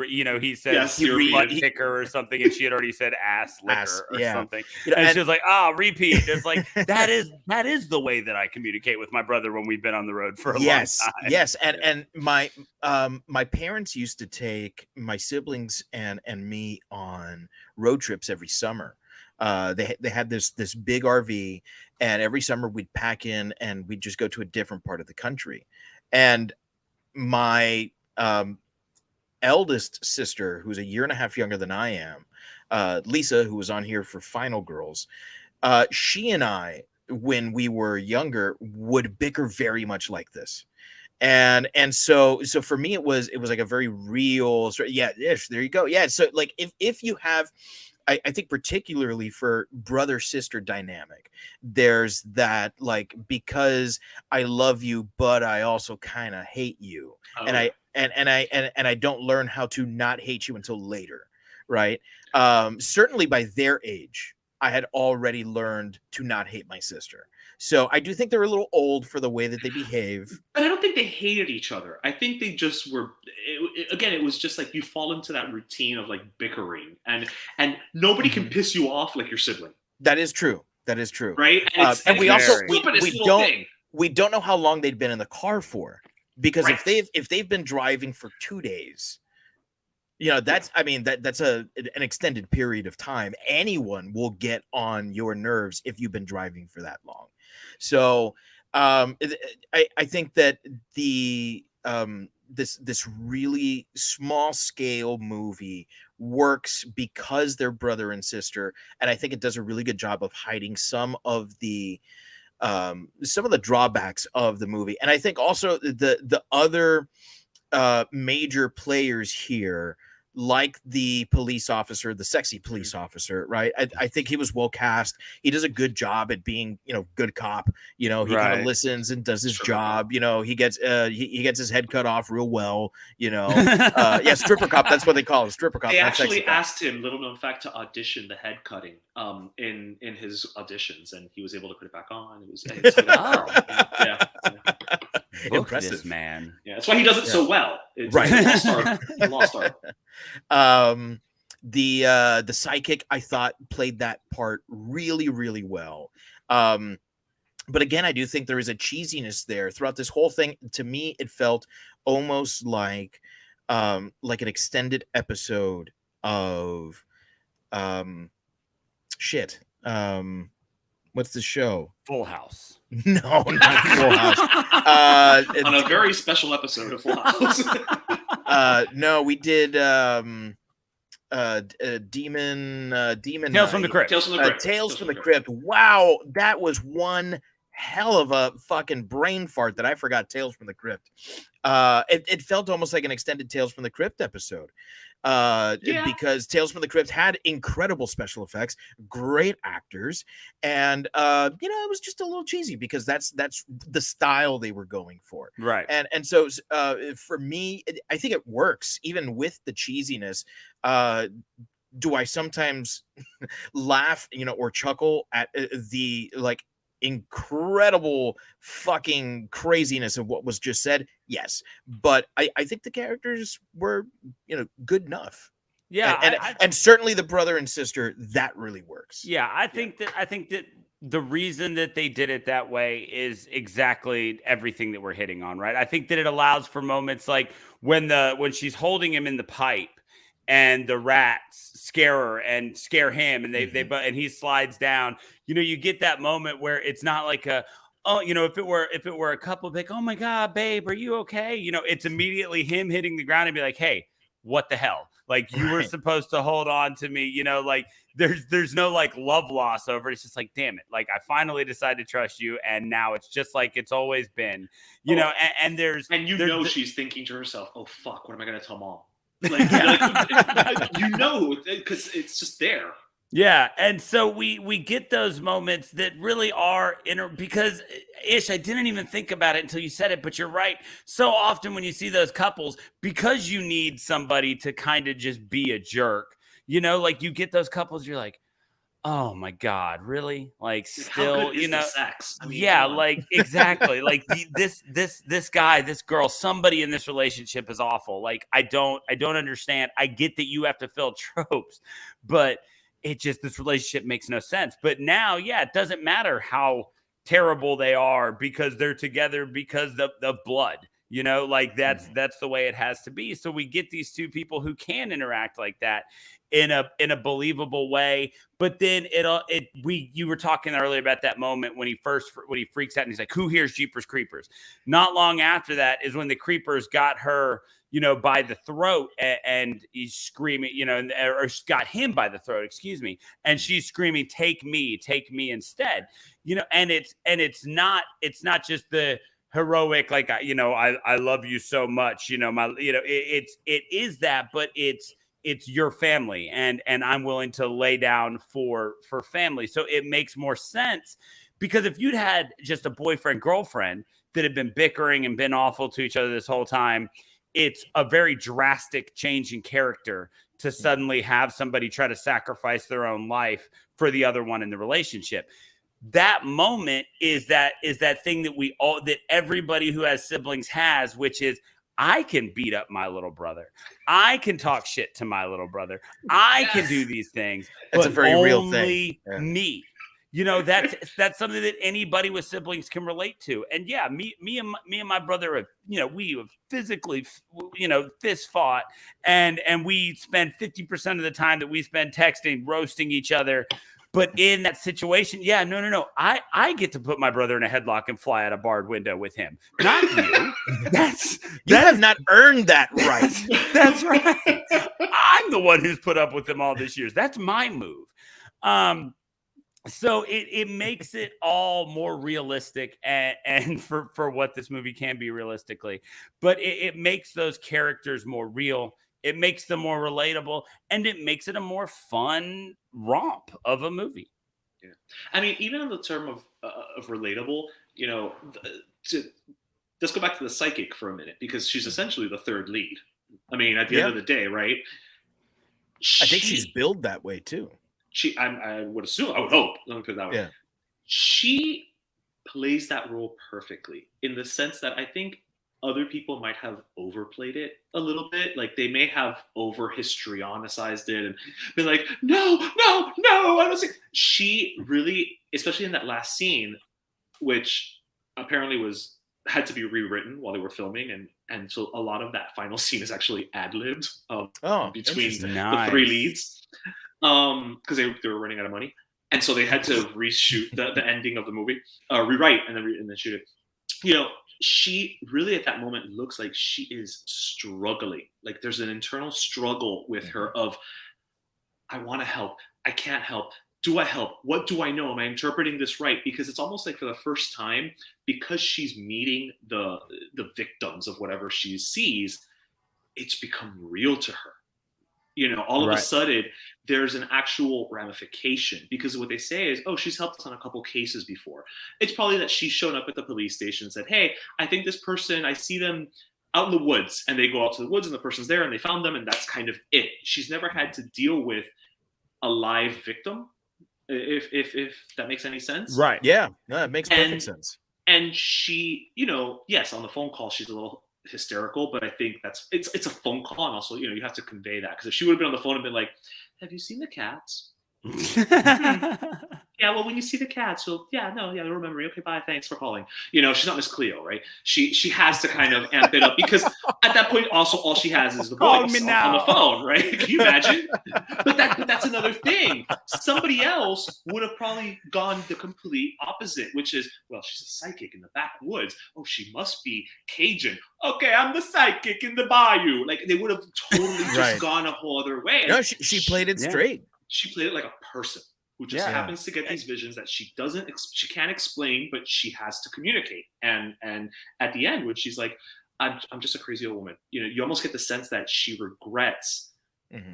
S7: says butt kicker or something, and she had already said ass liquor or something, and she was like, repeat. It's like that is the way that I communicate with my brother when we've been on the road for a long time.
S8: Yes, and my parents used to take my siblings and me on road trips every summer. They had this big RV, and every summer we'd pack in and we'd just go to a different part of the country. And my eldest sister, who's a year and a half younger than I am, Lisa, who was on here for Final Girls, she and I, when we were younger, would bicker very much like this. And so for me, it was like a very real there you go. Yeah. So like if you have, I think particularly for brother sister dynamic, there's that, like, because I love you, but I also kind of hate you. And I don't learn how to not hate you until later. Right. Certainly by their age, I had already learned to not hate my sister. So I do think they're a little old for the way that they behave.
S9: But I don't think they hated each other. I think they just were. It was just like you fall into that routine of like bickering, and nobody can piss you off like your sibling.
S8: That is true.
S9: Right. And
S8: we don't know how long they'd been in the car for, because if they've been driving for 2 days, that's an extended period of time. Anyone will get on your nerves if you've been driving for that long. So I think that this really small scale movie works because they're brother and sister, and I think it does a really good job of hiding some of the drawbacks of the movie. And I think also the other major players here, like the police officer, the sexy police officer, right? I think he was well cast. He does a good job at being, good cop. He kind of listens and does his job. He gets he gets his head cut off real well. Stripper cop. That's what they call it, stripper cop.
S9: They actually asked him, little known fact, to audition the head cutting in his auditions, and he was able to put it back on. It was
S7: impressive, this man.
S9: Yeah, that's why he does it so well. It's a lost art.
S8: The psychic, I thought, played that part really, really well. But again, I do think there is a cheesiness there throughout this whole thing. To me, it felt almost like an extended episode of what's the show?
S7: Full House.
S8: No, not Full House.
S9: On a very special episode of Full House.
S8: No, we did Demon
S7: Tales from the Crypt.
S8: Tales from the Crypt. Wow, that was one hell of a fucking brain fart that I forgot Tales from the Crypt. It felt almost like an extended Tales from the Crypt episode. Because Tales from the Crypt had incredible special effects, great actors, and it was just a little cheesy because that's the style they were going for,
S7: right?
S8: And so for me, I think it works even with the cheesiness. Do I sometimes laugh, or chuckle at the incredible fucking craziness of what was just said? Yes, but I think the characters were good enough. And certainly the brother and sister, that really works.
S7: I think that the reason that they did it that way is exactly everything that we're hitting on, right? I think that it allows for moments like when she's holding him in the pipe and the rats scare her and scare him, and and he slides down. You get that moment where it's not like if it were a couple like, oh my God, babe, are you okay? It's immediately him hitting the ground and be like, hey, what the hell? Like, you were supposed to hold on to me, there's no like love loss over it. It's just like, damn it. Like, I finally decided to trust you. And now it's just like it's always been, and
S9: she's thinking to herself, oh fuck, what am I going to tell mom? Because it's just there.
S7: Yeah, and so we get those moments that really are because Ish, I didn't even think about it until you said it, but you're right. So often when you see those couples, because you need somebody to kind of just be a jerk, You know, like you get those couples, you're like, oh my God, really? Like still,
S9: how good is
S7: you know,
S9: the sex? I mean,
S7: yeah,
S9: come on.
S7: like exactly. Like this guy, this girl, somebody in this relationship is awful. Like I don't understand. I get that you have to fill tropes, but it just, this relationship makes no sense. But now, yeah, it doesn't matter how terrible they are because they're together because of blood. You know, like that's the way it has to be. So we get these two people who can interact like that in a believable way. But then you were talking earlier about that moment when he freaks out and he's like, who hears Jeepers Creepers? Not long after that is when the creepers got her, you know, by the throat, and he's screaming, you know, or got him by the throat, excuse me, and she's screaming, take me instead, you know. And it's not just the heroic, like, you know, I love you so much, you know, it is that, but it's your family, and I'm willing to lay down for family. So it makes more sense, because if you'd had just a boyfriend girlfriend that had been bickering and been awful to each other this whole time, it's a very drastic change in character to suddenly have somebody try to sacrifice their own life for the other one in the relationship. That moment is that thing that everybody who has siblings has, which is, I can beat up my little brother. I can talk shit to my little brother. I can do these things.
S8: It's
S7: but
S8: a very real thing.
S7: Only me. You know, that's something that anybody with siblings can relate to. And yeah, me and my brother have, you know, we have physically, you know, fist fought, and we spend 50% of the time that we spend texting, roasting each other. But in that situation, yeah, no. I get to put my brother in a headlock and fly out a barred window with him. Not you.
S8: You have not earned that right.
S7: That's right. I'm the one who's put up with them all these years. That's my move. So it makes it all more realistic, and for what this movie can be realistically, but it makes those characters more real. It makes them more relatable, and it makes it a more fun romp of a movie.
S9: Yeah, I mean, even in the term of relatable, you know, let's go back to the psychic for a minute, because she's essentially the third lead. I mean, at the end of the day, right?
S8: I think she's billed that way too.
S9: I would assume, I would hope. Let me put it that way. Yeah. She plays that role perfectly, in the sense that I think other people might have overplayed it a little bit. Like they may have over histrionicized it and been like, no, I don't see. She really, especially in that last scene, which apparently had to be rewritten while they were filming, and so a lot of that final scene is actually ad-libbed between the three leads, because they were running out of money, and so they had to reshoot the ending of the movie, rewrite and then shoot it. You know, she really at that moment looks like she is struggling. Like there's an internal struggle with her of, I want to help, I can't help. Do I help? What do I know? Am I interpreting this right? Because it's almost like for the first time, because she's meeting the victims of whatever she sees, it's become real to her. You know, all of a sudden, there's an actual ramification, because what they say is, oh, she's helped us on a couple cases before. It's probably that she's shown up at the police station and said, hey, I think this person, I see them out in the woods, and they go out to the woods and the person's there and they found them, and that's kind of it. She's never had to deal with a live victim, if that makes any sense.
S8: Right. Yeah. No, it makes perfect sense.
S9: And she, you know, yes, on the phone call, she's a little hysterical, but I think it's a phone call, and also, you know, you have to convey that, because if she would have been on the phone and been like, have you seen the cats? Yeah, well, when you see the cats, you'll they'll remember me. Okay, bye, thanks for calling. You know, she's not Miss Cleo, right? She has to kind of amp it up, because at that point, also all she has is the voice on the phone, right? Can you imagine? But that's another thing. Somebody else would have probably gone the complete opposite, which is, well, she's a psychic in the backwoods. Oh, she must be Cajun. Okay, I'm the psychic in the bayou. Like they would have totally just gone a whole other way.
S8: No, she played it straight.
S9: She played it like a person who just happens to get these visions that she can't explain, but she has to communicate. And at the end, when she's like, I'm just a crazy old woman, you know, you almost get the sense that she regrets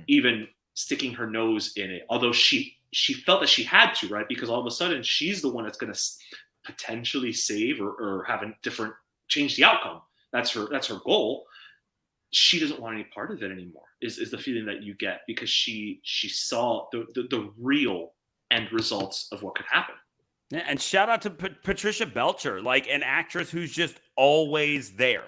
S9: even sticking her nose in it, although she felt that she had to, right? Because all of a sudden she's the one that's going to potentially save or have a different, change the outcome. That's her goal. she doesn't want any part of it anymore. Is the feeling that you get because she saw the real end results of what could happen.
S7: Yeah, and shout out to Patricia Belcher, like an actress who's just always there.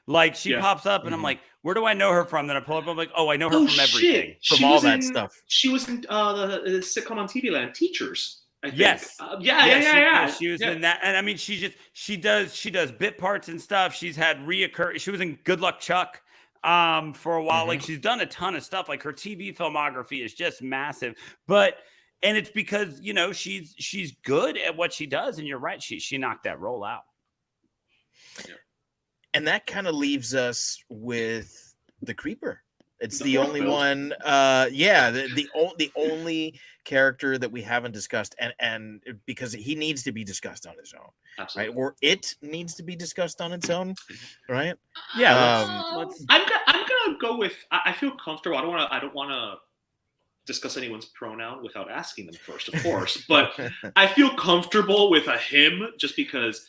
S7: Like she pops up, and I'm like, where do I know her from? Then I pull up, I'm like, oh, I know her from everything,
S8: from all that stuff.
S9: She was in the sitcom on TV Land, Teachers. I think.
S7: Yes.
S9: Yeah.
S7: She was in that, and I mean, she does bit parts and stuff. She's had reoccur. She was in Good Luck Chuck for a while. Like she's done a ton of stuff. Like her TV filmography is just massive. And it's because she's good at what she does. And you're right, she knocked that role out.
S8: And that kind of leaves us with the Creeper. It's the only
S9: build.
S8: one. The only character that we haven't discussed, and because he needs to be discussed on his own,
S9: Absolutely.
S8: right? Or it needs to be discussed on its own, right?
S7: Yeah.
S9: I'm gonna go with. I feel comfortable. I don't want to discuss anyone's pronoun without asking them first, of course. But I feel comfortable with a him just because,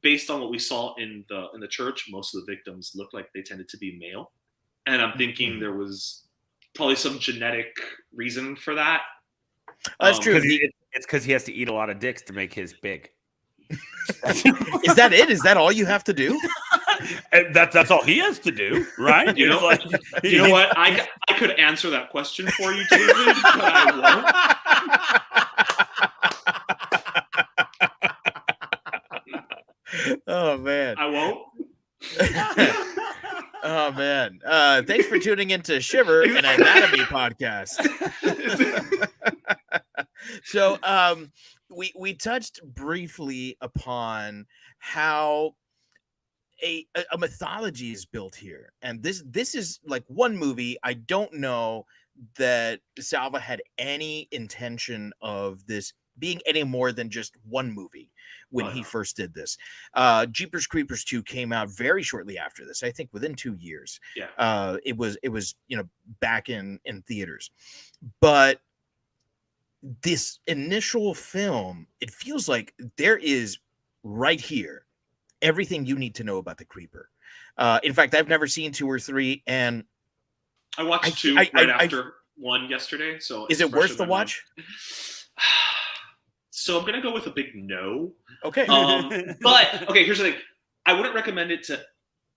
S9: based on what we saw in the church, most of the victims looked like they tended to be male. And I'm thinking there was probably some genetic reason for that.
S8: That's true.
S7: It's because he has to eat a lot of dicks to make his big.
S8: Is that it? Is that all you have to do?
S7: And that's all he has to do, right?
S9: You know what? I could answer that question for you, David, but I won't.
S8: Oh man,
S9: I won't.
S8: Oh man. Thanks for tuning into Shiver, an anatomy podcast. So we touched briefly upon how a mythology is built here. And this is like one movie. I don't know that Salva had any intention of this being any more than just one movie when he first did this. Jeepers Creepers 2 came out very shortly after this, I think within 2 years.
S9: Yeah.
S8: It was back in theaters. But this initial film, it feels like there is right here everything you need to know about the Creeper. In fact, I've never seen 2 or 3, and
S9: I watched 2 after 1 yesterday. So
S8: is it worth the watch?
S9: So I'm gonna go with a big no.
S8: Okay.
S9: But okay, here's the thing. I wouldn't recommend it to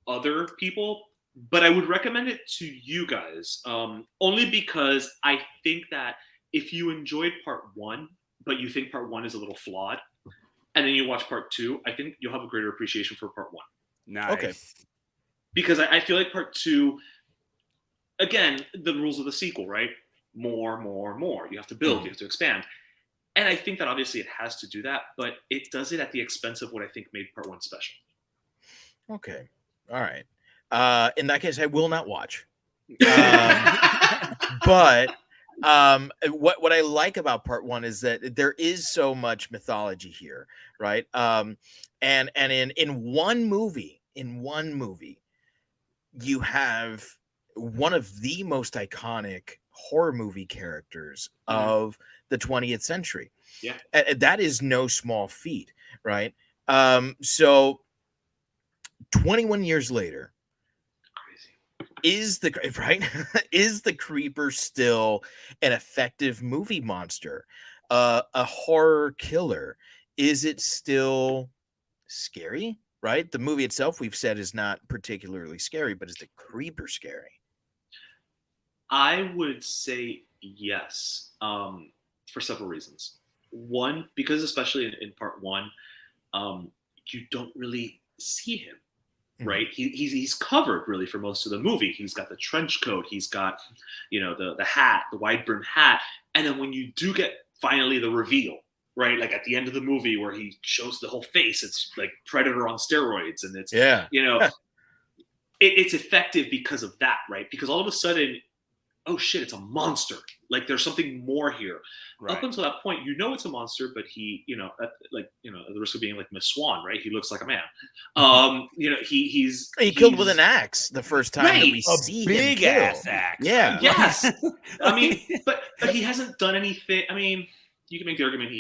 S9: other people, but I would recommend it to you guys. Only because I think that if you enjoyed part 1, but you think part 1 is a little flawed, and then you watch part 2, I think you'll have a greater appreciation for part 1.
S7: Nice.
S8: Okay.
S9: Because I feel like part 2, again, the rules of the sequel, right? More. You have to build, you have to expand. And I think that obviously it has to do that, but it does it at the expense of what I think made part 1 special.
S8: Okay. All right. In that case, I will not watch. But what I like about part 1 is that there is so much mythology here, right? And in one movie, you have one of the most iconic horror movie characters of the 20th century.
S9: Yeah.
S8: And that is no small feat, right? So 21 years later, is the Creeper still an effective movie monster, a horror killer? Is it still scary? Right, the movie itself, we've said, is not particularly scary, but is the Creeper scary?
S9: I would say yes, for several reasons. One, because especially in part 1, you don't really see him. Right, he's covered really for most of the movie. He's got the trench coat, he's got the hat, the wide brim hat, and then when you do get finally the reveal, right, like at the end of the movie where he shows the whole face, it's like Predator on steroids, and it's it's effective because of that, right? Because all of a sudden, oh shit, it's a monster. Like there's something more here. Right. Up until that point, it's a monster, but he, at the risk of being like Miss Swan, right? He looks like a man. He's
S8: killed with an axe the first time that we see
S7: big
S8: him kill.
S7: Ass axe.
S8: Yeah.
S9: Yes. I mean, but he hasn't done anything. I mean, you can make the argument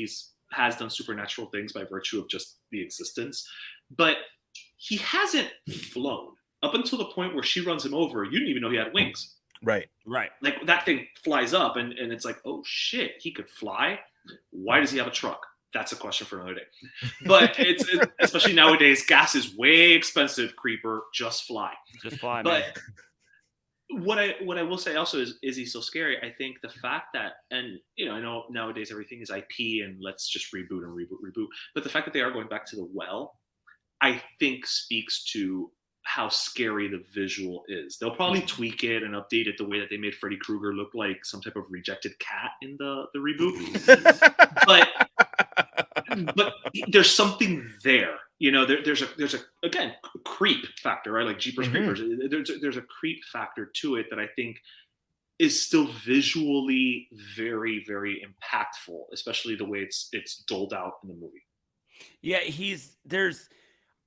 S9: has done supernatural things by virtue of just the existence, but he hasn't flown. up until the point where she runs him over, you didn't even know he had wings.
S8: Right.
S9: Like that thing flies up and it's like, oh shit, he could fly. Why does he have a truck? That's a question for another day. But it's especially nowadays, gas is way expensive. Creeper, just fly.
S7: Just fly,
S9: But
S7: man.
S9: what I will say also is he so scary? I think the fact that, and I know nowadays everything is IP and let's just reboot and reboot. But the fact that they are going back to the well, I think speaks to how scary the visual is. They'll probably tweak it and update it the way that they made Freddy Krueger look like some type of rejected cat in the reboot. but there's something there. There's a again creep factor, right? Like Jeepers Creepers. There's a creep factor to it that I think is still visually very, very impactful, especially the way it's doled out in the movie.
S7: Yeah,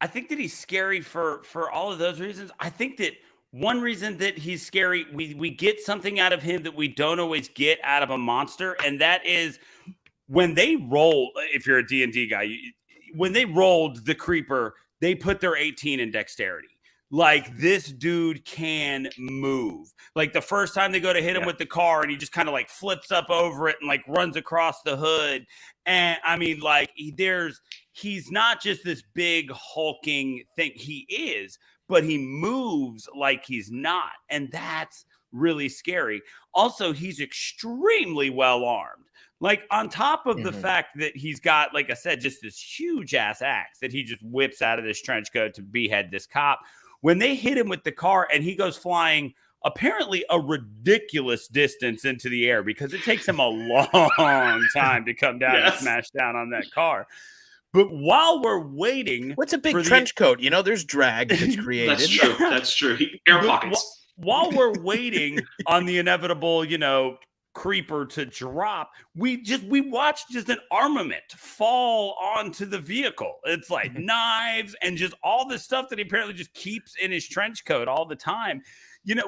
S7: I think that he's scary for all of those reasons. I think that one reason that he's scary, we get something out of him that we don't always get out of a monster, and that is when they roll. If you're a D&D guy, when they rolled the creeper, they put their 18 in dexterity. Like, this dude can move. Like, the first time they go to hit him with the car, and he just kind of like flips up over it and like runs across the hood. And I mean, like, he's not just this big hulking thing. He is, but he moves like he's not. And that's really scary. Also, he's extremely well armed. Like, on top of the fact that he's got, like I said, just this huge ass axe that he just whips out of this trench coat to behead this cop. When they hit him with the car and he goes flying apparently a ridiculous distance into the air, because it takes him a long time to come down and smash down on that car. But while we're waiting,
S8: what's a big trench coat? There's drag that's created.
S9: That's true. That's true. Air pockets.
S7: While we're waiting on the inevitable, creeper to drop, we watch just an armament fall onto the vehicle. It's like knives and just all this stuff that he apparently just keeps in his trench coat all the time,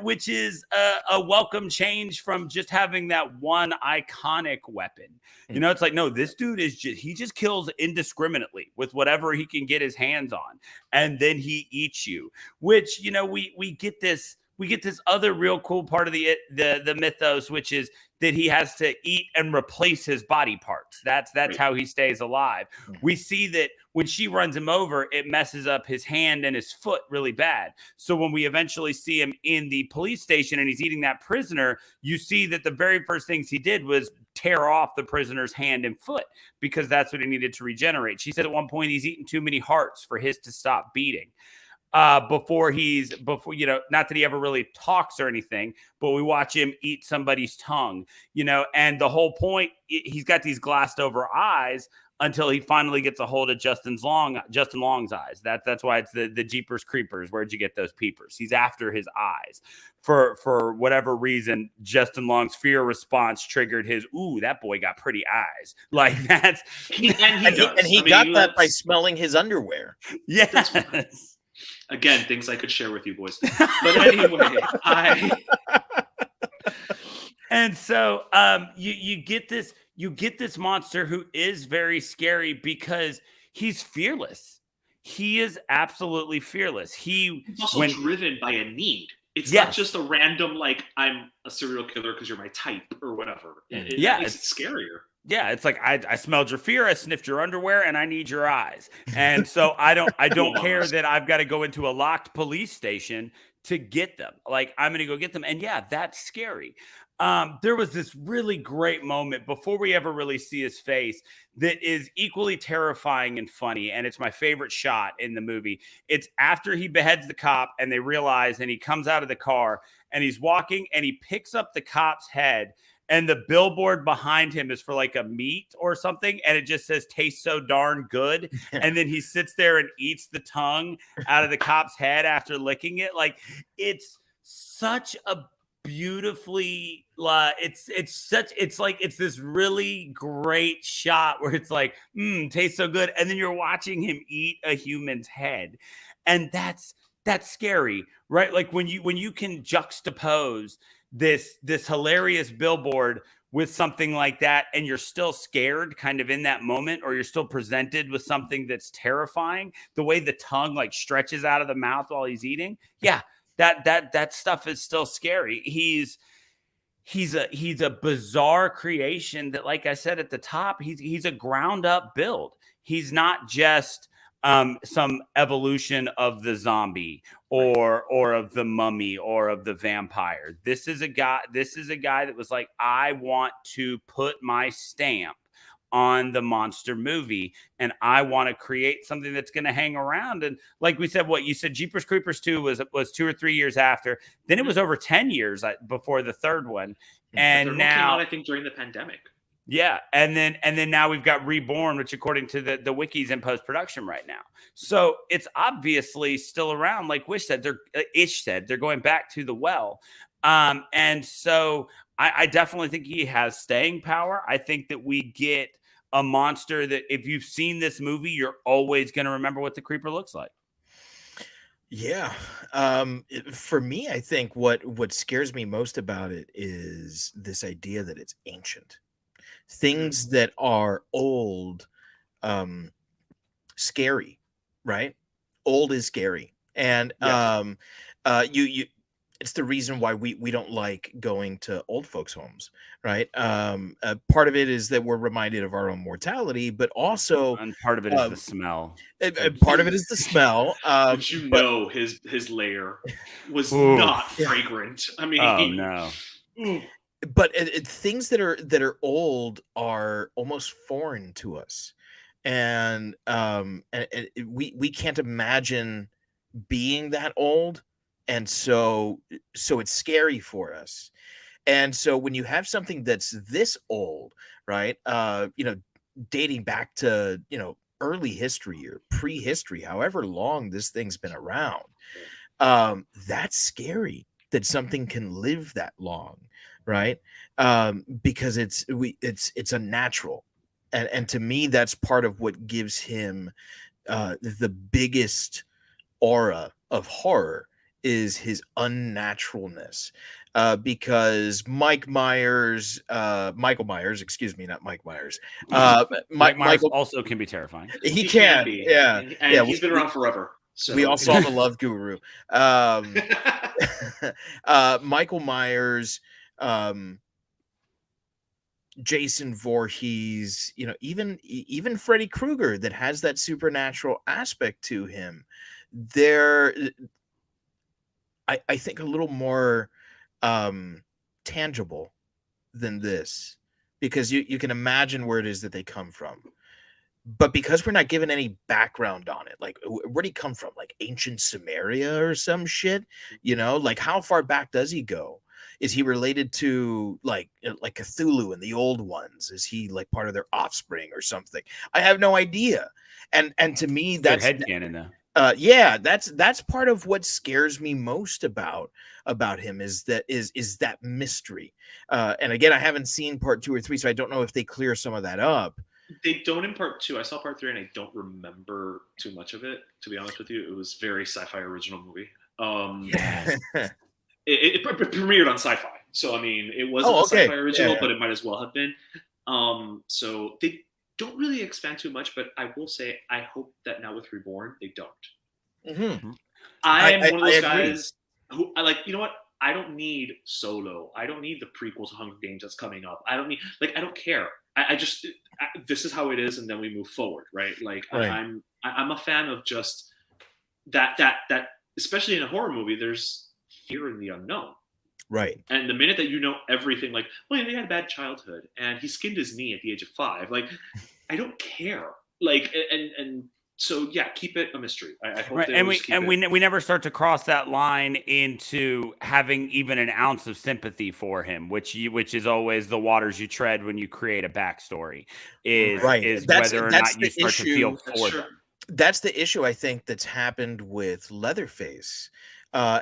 S7: which is a welcome change from just having that one iconic weapon. It's like, no, this dude he just kills indiscriminately with whatever he can get his hands on, and then he eats you, which, we get this other real cool part of the mythos, which is that he has to eat and replace his body parts. That's how he stays alive. We see that when she runs him over, it messes up his hand and his foot really bad. So when we eventually see him in the police station and he's eating that prisoner, you see that the very first things he did was tear off the prisoner's hand and foot, because that's what he needed to regenerate. She said at one point he's eaten too many hearts for his to stop beating. Before not that he ever really talks or anything, but we watch him eat somebody's tongue, and the whole point, he's got these glassed over eyes until he finally gets a hold of Justin Long's eyes. That's why it's the Jeepers Creepers. Where'd you get those peepers? He's after his eyes. For whatever reason, Justin Long's fear response triggered his, ooh, that boy got pretty eyes. Like, that's...
S8: He got that by smelling his underwear.
S7: Yes.
S9: Again, things I could share with you boys. But anyway,
S7: And so you get this monster who is very scary because he's fearless. He is absolutely fearless. He's
S9: also driven by a need. It's not just a random, like, I'm a serial killer because you're my type or whatever. It makes it scarier.
S7: Yeah, it's like, I smelled your fear, I sniffed your underwear, and I need your eyes. And so I don't care that I've got to go into a locked police station to get them. Like, I'm going to go get them. And yeah, that's scary. There was this really great moment before we ever really see his face that is equally terrifying and funny. And it's my favorite shot in the movie. It's after he beheads the cop and they realize, and he comes out of the car and he's walking and he picks up the cop's head. And the billboard behind him is for like a meat or something. And it just says, tastes so darn good. And then he sits there and eats the tongue out of the cop's head after licking it. Like, it's such a beautifully, it's this really great shot where it's like, tastes so good. And then you're watching him eat a human's head. And that's scary, right? Like when you can juxtapose this hilarious billboard with something like that and you're still scared kind of in that moment, or you're still presented with something that's terrifying, the way the tongue like stretches out of the mouth while he's eating, that stuff is still scary. He's a bizarre creation that, like I said at the top, he's a ground up build. He's not just some evolution of the zombie or of the mummy or of the vampire. This is a guy that was like, I want to put my stamp on the monster movie, and I want to create something that's going to hang around. And like we said, what you said, Jeepers Creepers 2 was 2 or 3 years after. Then it was over 10 years before the third one. And
S9: the third
S7: now
S9: one came out, I think, during the pandemic.
S7: Yeah, and then now we've got Reborn, which according to the wikis in post-production right now. So it's obviously still around. Like Ish said, they're going back to the well. And so I definitely think he has staying power. I think that we get a monster that if you've seen this movie, you're always going to remember what the creeper looks like.
S8: Yeah. For me, I think what scares me most about it is this idea that it's ancient. Things that are old, scary, right? Old is scary. And you it's the reason why we don't like going to old folks' homes, right? Part of it is that we're reminded of our own mortality, but also
S7: and part of it is the smell.
S8: Part of it is the smell.
S9: But his lair was not fragrant. I mean,
S7: oh no.
S8: But things that are old are almost foreign to us, and we can't imagine being that old, and so it's scary for us. And so when you have something that's this old, right, dating back to early history or prehistory, however long this thing's been around, that's scary that something can live that long. Right. Because it's unnatural. And to me, that's part of what gives him the biggest aura of horror is his unnaturalness. Because Michael Myers, excuse me, not Mike Myers.
S7: Mike Myers also can be terrifying.
S8: He can be. Yeah.
S9: And he's been around forever. So.
S8: We all saw The Love Guru. Michael Myers, Jason Voorhees, even Freddy Krueger, that has that supernatural aspect to him. They're, I think, a little more tangible than this, because you can imagine where it is that they come from. But because we're not given any background on it, like where'd he come from? Like ancient Samaria or some shit? Like how far back does he go? Is he related to like Cthulhu and the old ones? Is he like part of their offspring or something? I have no idea. And to me, that's
S7: headcanon though.
S8: That's part of what scares me most about him is that mystery. And again, I haven't seen part 2 or 3, so I don't know if they clear some of that up.
S9: They don't in part 2. I saw part 3 and I don't remember too much of it, to be honest with you. It was very sci-fi original movie. It premiered on Sci-Fi, so I mean, it wasn't a sci-fi original, but it might as well have been. So they don't really expand too much, but I will say I hope that now with Reborn they don't.
S8: Mm-hmm.
S9: I'm one of those guys who I like. You know what? I don't need Solo. I don't need the prequel to Hunger Games that's coming up. I don't need I don't care. I just this is how it is, and then we move forward, right? Like right. I'm a fan of just that especially in a horror movie. There's fear in the unknown,
S8: right?
S9: And the minute that you know everything, like, well, he had a bad childhood and he skinned his knee at the age of 5. Like, I don't care. Like, and so yeah, keep it a mystery. I hope
S7: right. And we never start to cross that line into having even an ounce of sympathy for him, which is always the waters you tread when you create a backstory. Is whether or not you start to feel for them.
S8: That's the issue I think that's happened with Leatherface.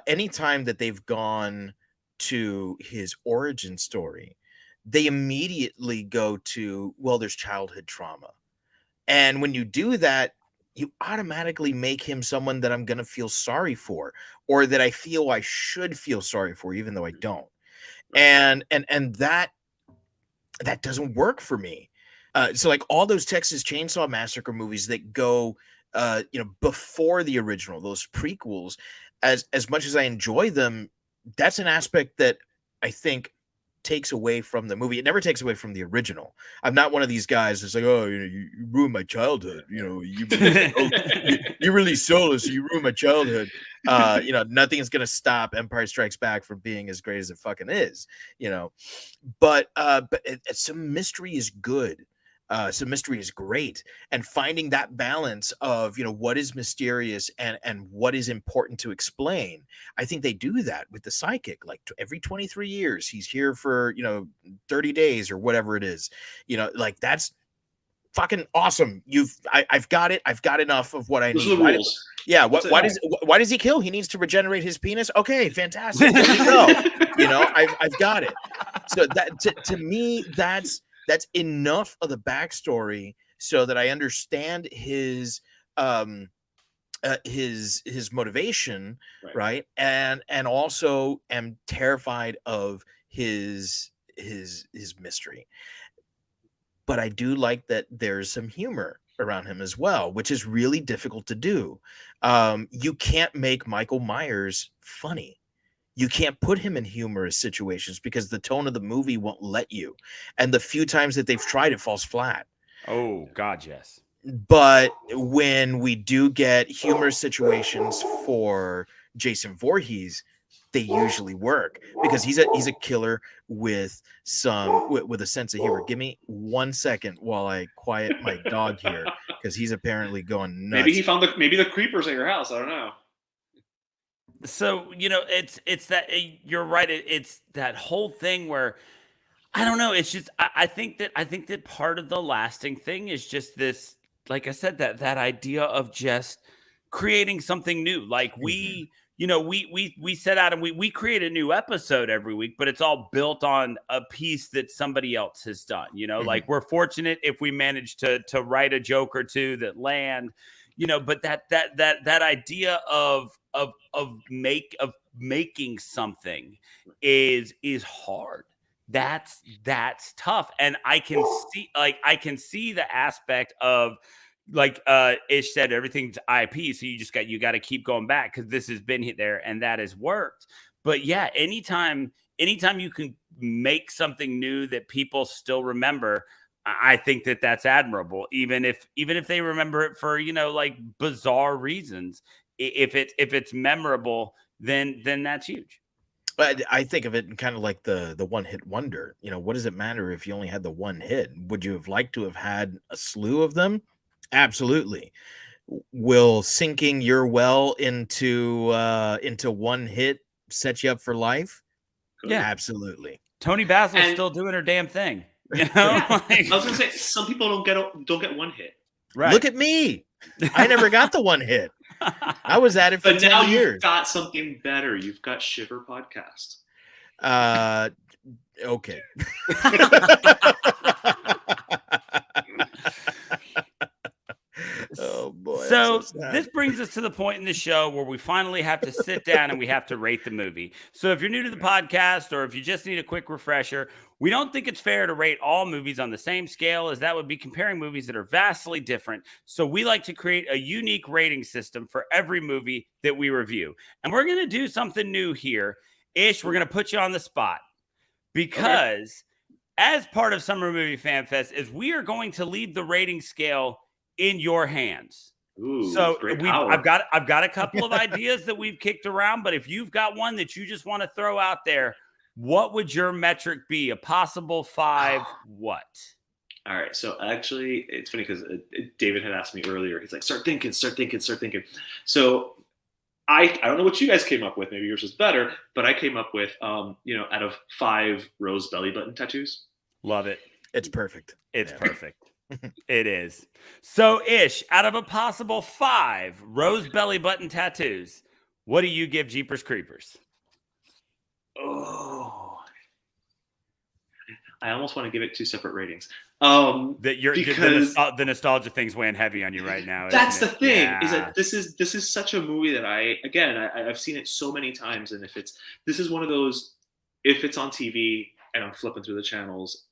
S8: Anytime that they've gone to his origin story, they immediately go to, well, there's childhood trauma. And when you do that, you automatically make him someone that I'm going to feel sorry for, or that I feel I should feel sorry for, even though I don't. And that that doesn't work for me. So like all those Texas Chainsaw Massacre movies that go, before the original, those prequels, as much as I enjoy them, that's an aspect that I think takes away from the movie. It never takes away from the original. I'm not one of these guys that's like, oh, you ruined my childhood. You released Solo, so you ruined my childhood. Nothing's gonna stop Empire Strikes Back from being as great as it fucking is. But some mystery is good. Some mystery is great, and finding that balance of what is mysterious and what is important to explain. I think they do that with the psychic. Like every 23 years, he's here for 30 days or whatever it is. Like that's fucking awesome. I've got it. I've got enough of what I
S9: Those
S8: need.
S9: are the rules.
S8: Yeah. Why does he kill? He needs to regenerate his penis. Okay, fantastic. There you go. I've got it. So that to me, that's enough of the backstory so that I understand his motivation, right? And also am terrified of his mystery. But I do like that there's some humor around him as well, which is really difficult to do. You can't make Michael Myers funny. You can't put him in humorous situations because the tone of the movie won't let you. And the few times that they've tried, it falls flat.
S7: Oh, God, yes.
S8: But when we do get humorous situations for Jason Voorhees, they usually work because he's a killer with a sense of humor. Give me 1 second while I quiet my dog here because he's apparently going nuts.
S9: Maybe he found maybe the creepers at your house. I don't know.
S7: So it's that you're right. It's that whole thing where I don't know. It's just I think that part of the lasting thing is just this. Like I said, that idea of just creating something new. Like we set out and we create a new episode every week, but it's all built on a piece that somebody else has done. Like we're fortunate if we manage to write a joke or two that land. But that idea of making something is hard. That's tough. And I can see the aspect of like Ish said, everything's IP. So you got to keep going back because this has been there and that has worked. But yeah, anytime you can make something new that people still remember, I think that's admirable, even if they remember it for, like bizarre reasons. If it's memorable, then that's huge.
S8: But I think of it in kind of like the one-hit wonder. What does it matter if you only had the one hit? Would you have liked to have had a slew of them? Absolutely. Will sinking your well into one hit set you up for life?
S7: Yeah,
S8: absolutely.
S7: Tony Basil's still doing her damn thing.
S9: I was gonna say some people don't get one hit.
S8: Right. Look at me. I never got the one hit. I was at it for 10 years.
S9: You've got something better. You've got Shiver Podcast.
S8: Okay. Oh boy.
S7: So this brings us to the point in the show where we finally have to sit down and we have to rate the movie. So if you're new to the podcast or if you just need a quick refresher, we don't think it's fair to rate all movies on the same scale, as that would be comparing movies that are vastly different. So we like to create a unique rating system for every movie that we review. And we're going to do something new here. Ish, we're going to put you on the spot because as part of Summer Movie Fan Fest is we are going to leave the rating scale in your hands.
S9: Ooh,
S7: so I've got a couple of ideas that we've kicked around, but if you've got one that you just want to throw out there, what would your metric be? A possible 5 what?
S9: All right. So actually, it's funny because David had asked me earlier. He's like, start thinking. So I don't know what you guys came up with. Maybe yours was better, but I came up with, out of 5 rose belly button tattoos.
S7: Love it.
S8: It's perfect.
S7: It's perfect. It is. So Ish, out of a possible 5 rose belly button tattoos, what do you give Jeepers Creepers?
S9: Oh, I almost want to give it 2 separate ratings.
S7: Because the nostalgia thing's weighing heavy on you right now.
S9: That's the thing. Yeah. Is that this is such a movie that I've seen it so many times, and this is one of those, if it's on TV and I'm flipping through the channels,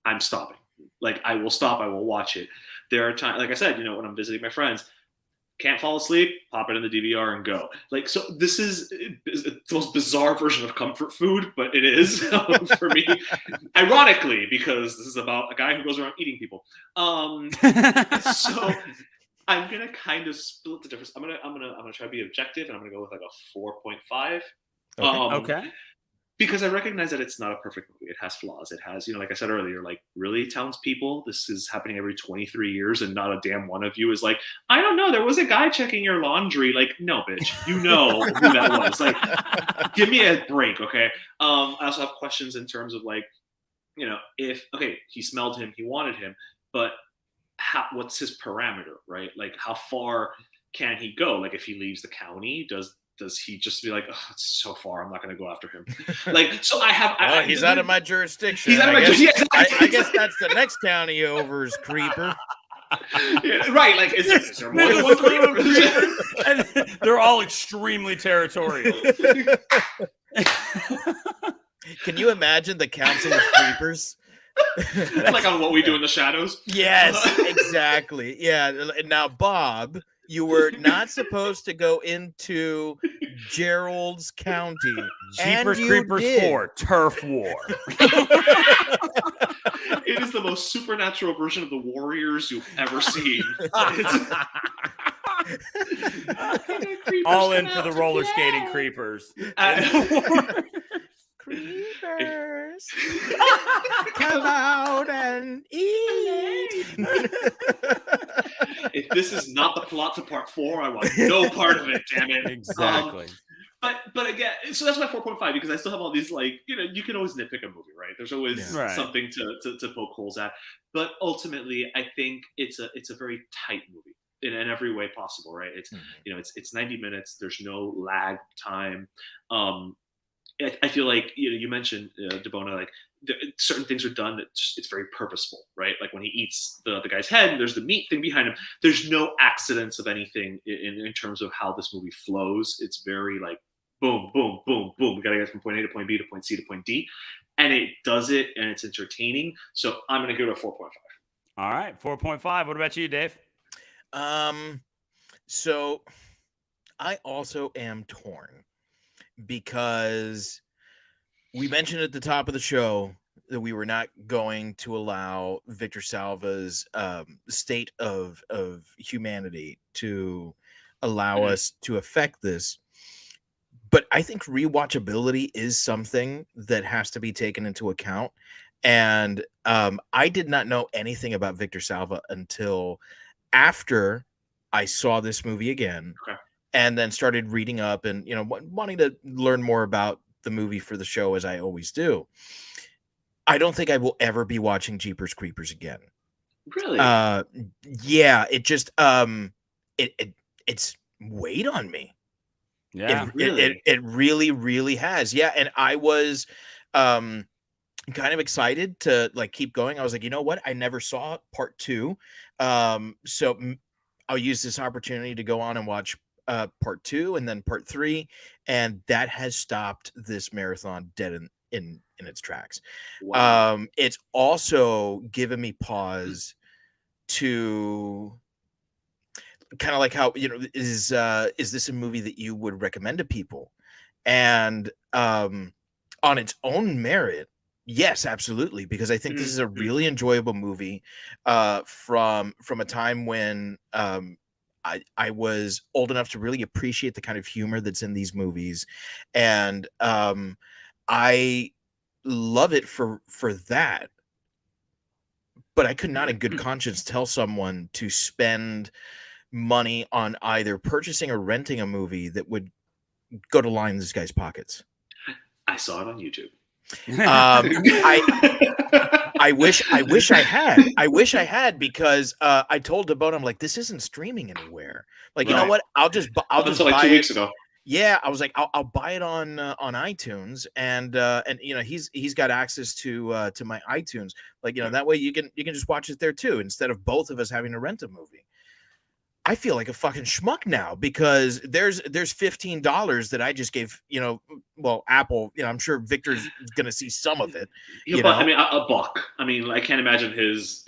S9: I'm stopping. Like, I will stop. I will watch it. There are times, like I said, when I'm visiting my friends, can't fall asleep, pop it in the DVR and go. Like, so this is the most bizarre version of comfort food, but it is for me, ironically, because this is about a guy who goes around eating people. So I'm gonna kind of split the difference. I'm gonna try to be objective, and I'm gonna go with like a 4.5.
S7: Okay.
S9: Because I recognize that it's not a perfect movie. It has flaws. It has, like I said earlier, like, really, townspeople, this is happening every 23 years, and not a damn one of you is like, I don't know, there was a guy checking your laundry. Like, no, bitch, you know who that was. Like, give me a break, okay? I also have questions in terms of, like, if, okay, he smelled him, he wanted him, but what's his parameter, right? Like, how far can he go? Like, if he leaves the county, does he just be like, oh, it's so far, I'm not going to go after him? Like, so
S8: he's out of my jurisdiction.
S9: He's out of my jurisdiction.
S8: I guess that's the next county over is Creeper.
S9: Yeah, right, like, is there more than one Creeper?
S7: And they're all extremely territorial.
S8: Can you imagine the Council of Creepers?
S9: Like on What We Do in the Shadows?
S8: Yes, exactly. Yeah. Now, Bob, you were not supposed to go into Gerald's County.
S7: Jeepers Creepers 4, Turf War.
S9: It is the most supernatural version of the Warriors you've ever seen.
S7: All in for the roller skating creepers.
S8: Creepers, come out and eat.
S9: If this is not the plot to part 4, I want no part of it, damn it.
S7: Exactly.
S9: But again, so that's my 4.5, because I still have all these, like, you can always nitpick a movie, right? There's always something to poke holes at. But ultimately, I think it's a very tight movie in every way possible, right? It's it's 90 minutes. There's no lag time. I feel like you mentioned Debona, like, certain things are done that it's very purposeful, right? Like when he eats the guy's head, and there's the meat thing behind him. There's no accidents of anything in terms of how this movie flows. It's very like boom, boom, boom, boom. We gotta get from point A to point B to point C to point D, and it does it, and it's entertaining. So I'm gonna go to 4.5.
S7: All right, 4.5. What about you, Dave?
S8: So I also am torn, because we mentioned at the top of the show that we were not going to allow Victor Salva's state of humanity to allow us to affect this. But I think rewatchability is something that has to be taken into account. And I did not know anything about Victor Salva until after I saw this movie again.
S9: Okay.
S8: And then started reading up and, wanting to learn more about the movie for the show, as I always do. I don't think I will ever be watching Jeepers Creepers again.
S9: Really?
S8: Yeah, it just it's weighed on me.
S7: Yeah,
S8: it really, really has. Yeah, and I was kind of excited to like keep going. I was like, you know what? I never saw part 2, so I'll use this opportunity to go on and watch part 2 and then part 3, and that has stopped this marathon dead in its tracks.
S9: Wow.
S8: It's also given me pause to kind of like how is this a movie that you would recommend to people? And on its own merit, yes, absolutely, because I think this is a really enjoyable movie from a time when I was old enough to really appreciate the kind of humor that's in these movies, and I love it for that. But I could not in good conscience tell someone to spend money on either purchasing or renting a movie that would go to line this guy's pockets.
S9: I saw it on YouTube.
S8: I wish I had. I wish I had, because I told Debona, I'm like, this isn't streaming anywhere. Like, you know what? I'll just buy
S9: 2 weeks ago.
S8: Yeah, I was like, I'll buy it on iTunes, and he's got access to my iTunes. Like, that way you can just watch it there too, instead of both of us having to rent a movie. I feel like a fucking schmuck now because there's $15 that I just gave, well, Apple, I'm sure Victor's going to see some of it.
S9: Yeah, but I mean, a buck. I mean, I can't imagine his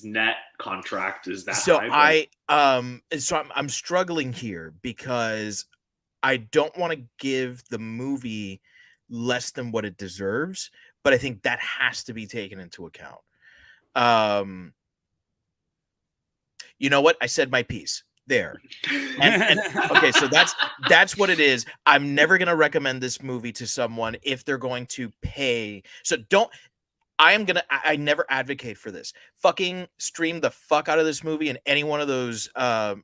S9: net contract is that high.
S8: So I'm struggling here because I don't want to give the movie less than what it deserves, but I think that has to be taken into account. You know what? I said my piece there. And okay, so that's what it is. I'm never going to recommend this movie to someone if they're going to pay. So I never advocate for this. Fucking stream the fuck out of this movie in any one of those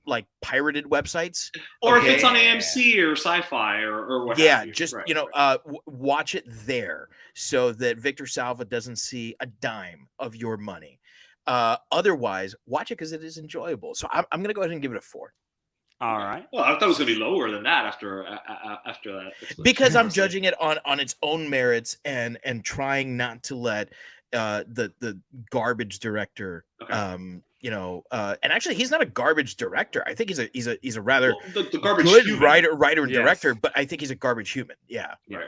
S8: like pirated websites.
S9: Or if it's on AMC or Sci-Fi or what have you.
S8: Just
S9: right.
S8: Watch it there so that Victor Salva doesn't see a dime of your money. Otherwise, watch it because it is enjoyable. So I'm going to go ahead and give it a 4.
S7: All right.
S9: Well, I thought it was going to be lower than that after that.
S8: Because I'm judging it on its own merits and trying not to let the garbage director, and actually he's not a garbage director. I think he's a rather
S9: the garbage
S8: good
S9: human.
S8: writer and director, but I think he's a garbage human. Yeah.
S9: Right.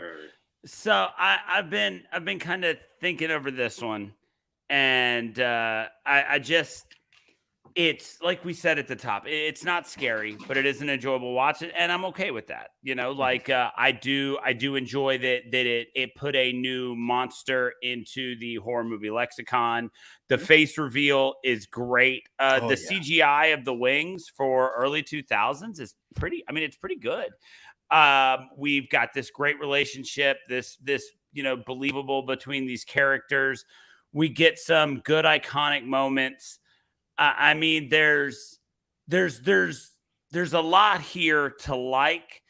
S7: So I've been kind of thinking over this one. And I just, it's like we said at the top, it's not scary, but it is an enjoyable watch, and I'm okay with that. I do enjoy that it put a new monster into the horror movie lexicon. The face reveal is great. CGI of the wings for early 2000s is pretty. I mean, it's pretty good. We've got this great relationship, this believable between these characters. We get some good iconic moments. I mean, there's a lot here to like.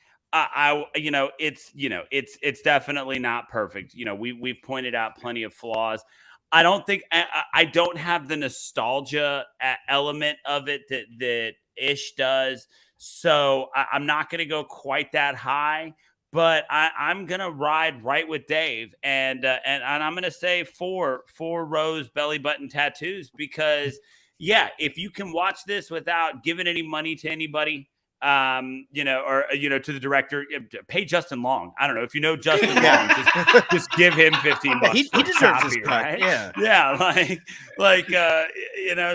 S7: It's definitely not perfect. We've pointed out plenty of flaws. I don't think I don't have the nostalgia element of it that Ish does. So I'm not going to go quite that high. But I'm gonna ride right with Dave, and I'm gonna say 4 rose belly button tattoos because if you can watch this without giving any money to anybody, to the director, pay Justin Long. I don't know if you know Justin Long, just give him $15.
S8: He deserves his cut.
S7: Right?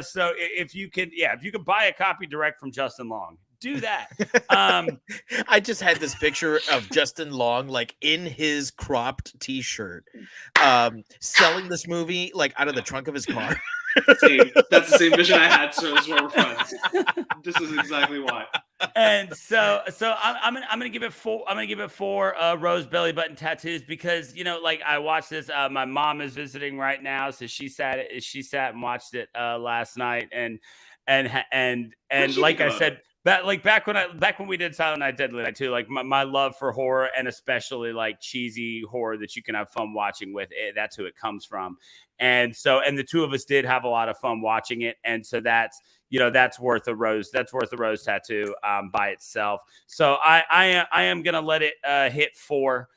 S7: So if you can buy a copy direct from Justin Long. Do that.
S8: I just had this picture of Justin Long, like in his cropped T-shirt, selling this movie like out of the trunk of his car.
S9: That's the same vision I had. So that's why we're friends. This is exactly why.
S7: And so I'm gonna give it 4. I'm gonna give it 4 rose belly button tattoos because I watched this. My mom is visiting right now, so she sat and watched it last night, and like I said. Back when we did Silent Night, Deadly Night too, like my love for horror and especially like cheesy horror that you can have fun watching with, that's who it comes from. And the two of us did have a lot of fun watching it. And so that's worth a rose. That's worth a rose tattoo by itself. So I am going to let it hit 4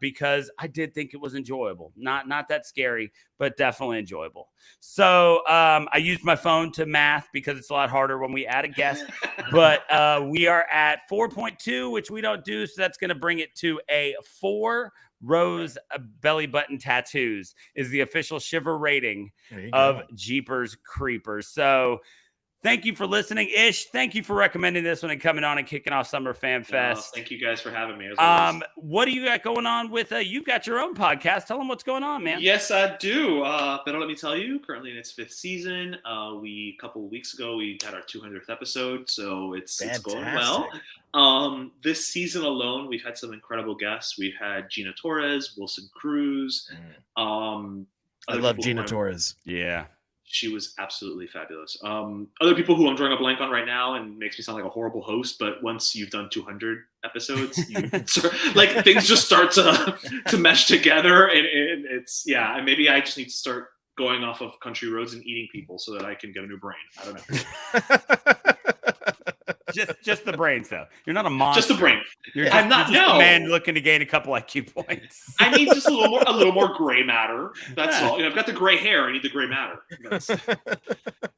S7: because I did think it was enjoyable. Not that scary, but definitely enjoyable. So I used my phone to math because it's a lot harder when we add a guest. But we are at 4.2, which we don't do. So that's going to bring it to a 4 rose belly button tattoos is the official shiver rating of Jeepers Creepers. So thank you for listening. Ish, thank you for recommending this one and coming on and kicking off Summer Fan Fest.
S9: Thank you guys for having me.
S7: What do you got going on with you've got your own podcast. Tell them what's going on, man.
S9: Yes, I do. Better let me tell you, currently in its 5th season. A couple of weeks ago, we had our 200th episode, so it's going well. This season alone, we've had some incredible guests. We've had Gina Torres, Wilson Cruz.
S8: I love Gina Torres.
S7: Yeah.
S9: She was absolutely fabulous. Other people who I'm drawing a blank on right now and makes me sound like a horrible host, but once you've done 200 episodes, things just start to mesh together, and it's and maybe I just need to start going off of country roads and eating people so that I can get a new brain. I don't know.
S7: Just the brains, though. You're not a monster.
S9: Just the brain.
S7: I'm
S9: not.
S7: You're just
S9: No,
S7: a man looking to gain a couple IQ points.
S9: I need just a little more gray matter. That's all. I've got the gray hair. I need the gray matter.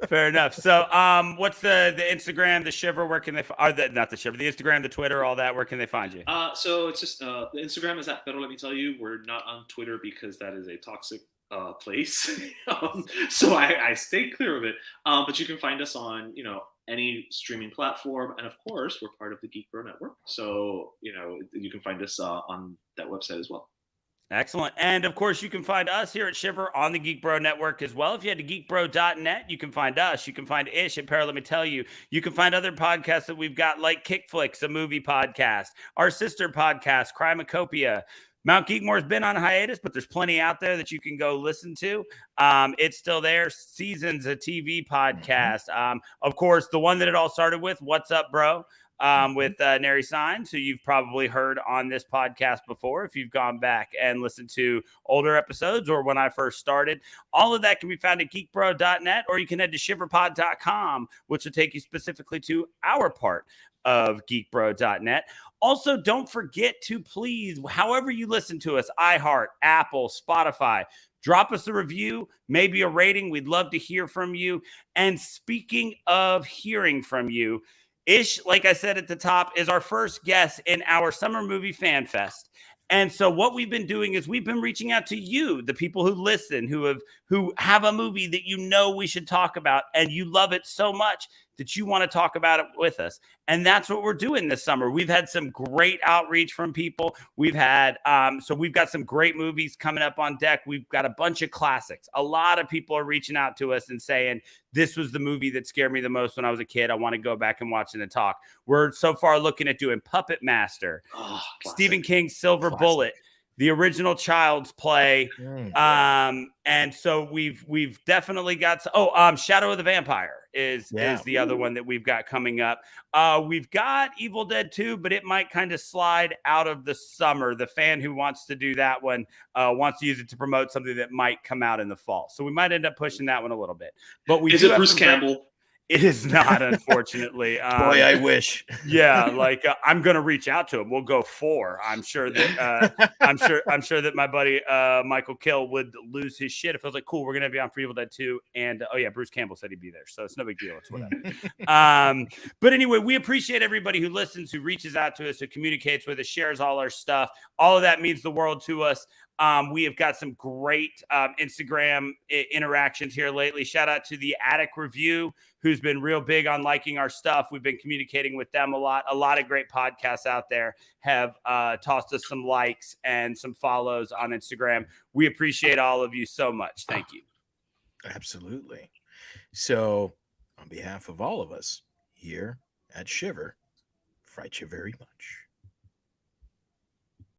S7: Fair enough. So, what's the Instagram, the Shiver? Where can they? Not the Shiver. The Instagram, the Twitter, all that. Where can they find you?
S9: So it's just the Instagram is at Better Let Me Tell You. We're not on Twitter because that is a toxic place. So I stay clear of it. But you can find us on any streaming platform, and of course we're part of the Geek Bro Network. So you can find us on that website as well.
S7: Excellent. And of course, you can find us here at Shiver on the Geek Bro Network as well. If you head to geekbro.net, you can find us. You can find Ish at Para. Let me tell you. You can find other podcasts that we've got, like Kick Flicks, a movie podcast, our sister podcast, Crimacopia. Mount Geekmore's been on hiatus, but there's plenty out there that you can go listen to. It's still there. Seasons, a TV podcast. Of course, the one that it all started with, What's Up, Bro? With Nary Signs, who you've probably heard on this podcast before if you've gone back and listened to older episodes or when I first started. All of that can be found at geekbro.net, or you can head to shiverpod.com, which will take you specifically to our part of geekbro.net. Also, don't forget to please, however you listen to us, iHeart, Apple, Spotify, drop us a review, maybe a rating. We'd love to hear from you. And speaking of hearing from you, Ish, like I said at the top, is our first guest in our Summer Movie Fan Fest. And so what we've been doing is we've been reaching out to you, the people who listen, who have a movie that we should talk about, and you love it so much that you want to talk about it with us. And that's what we're doing this summer. We've had some great outreach from people. We've had, so we've got some great movies coming up on deck. We've got a bunch of classics. A lot of people are reaching out to us and saying, this was the movie that scared me the most when I was a kid. I want to go back and watch it and talk. We're so far looking at doing Puppet Master, Stephen King's Silver Bullet, the original Child's Play. And so we've definitely got Shadow of the Vampire is the other one that we've got coming up. We've got Evil Dead 2, but it might kind of slide out of the summer. The fan who wants to do that one wants to use it to promote something that might come out in the fall. So we might end up pushing that one a little bit. But
S9: Is it Bruce Campbell?
S7: It is not, unfortunately.
S8: Boy, I wish.
S7: Yeah, like I'm gonna reach out to him. We'll go 4. I'm sure that I'm sure that my buddy Michael Kill would lose his shit if I was like, cool, we're gonna be on for Evil Dead 2, and Bruce Campbell said he'd be there, so it's no big deal. It's whatever. But anyway, we appreciate everybody who listens, who reaches out to us, who communicates with us, shares all our stuff. All of that means the world to us. We have got some great Instagram interactions here lately. Shout out to the Attic Review, who's been real big on liking our stuff. We've been communicating with them a lot. A lot of great podcasts out there have tossed us some likes and some follows on Instagram. We appreciate all of you so much. Thank you.
S8: Absolutely. So on behalf of all of us here at Shiver, fright you very much.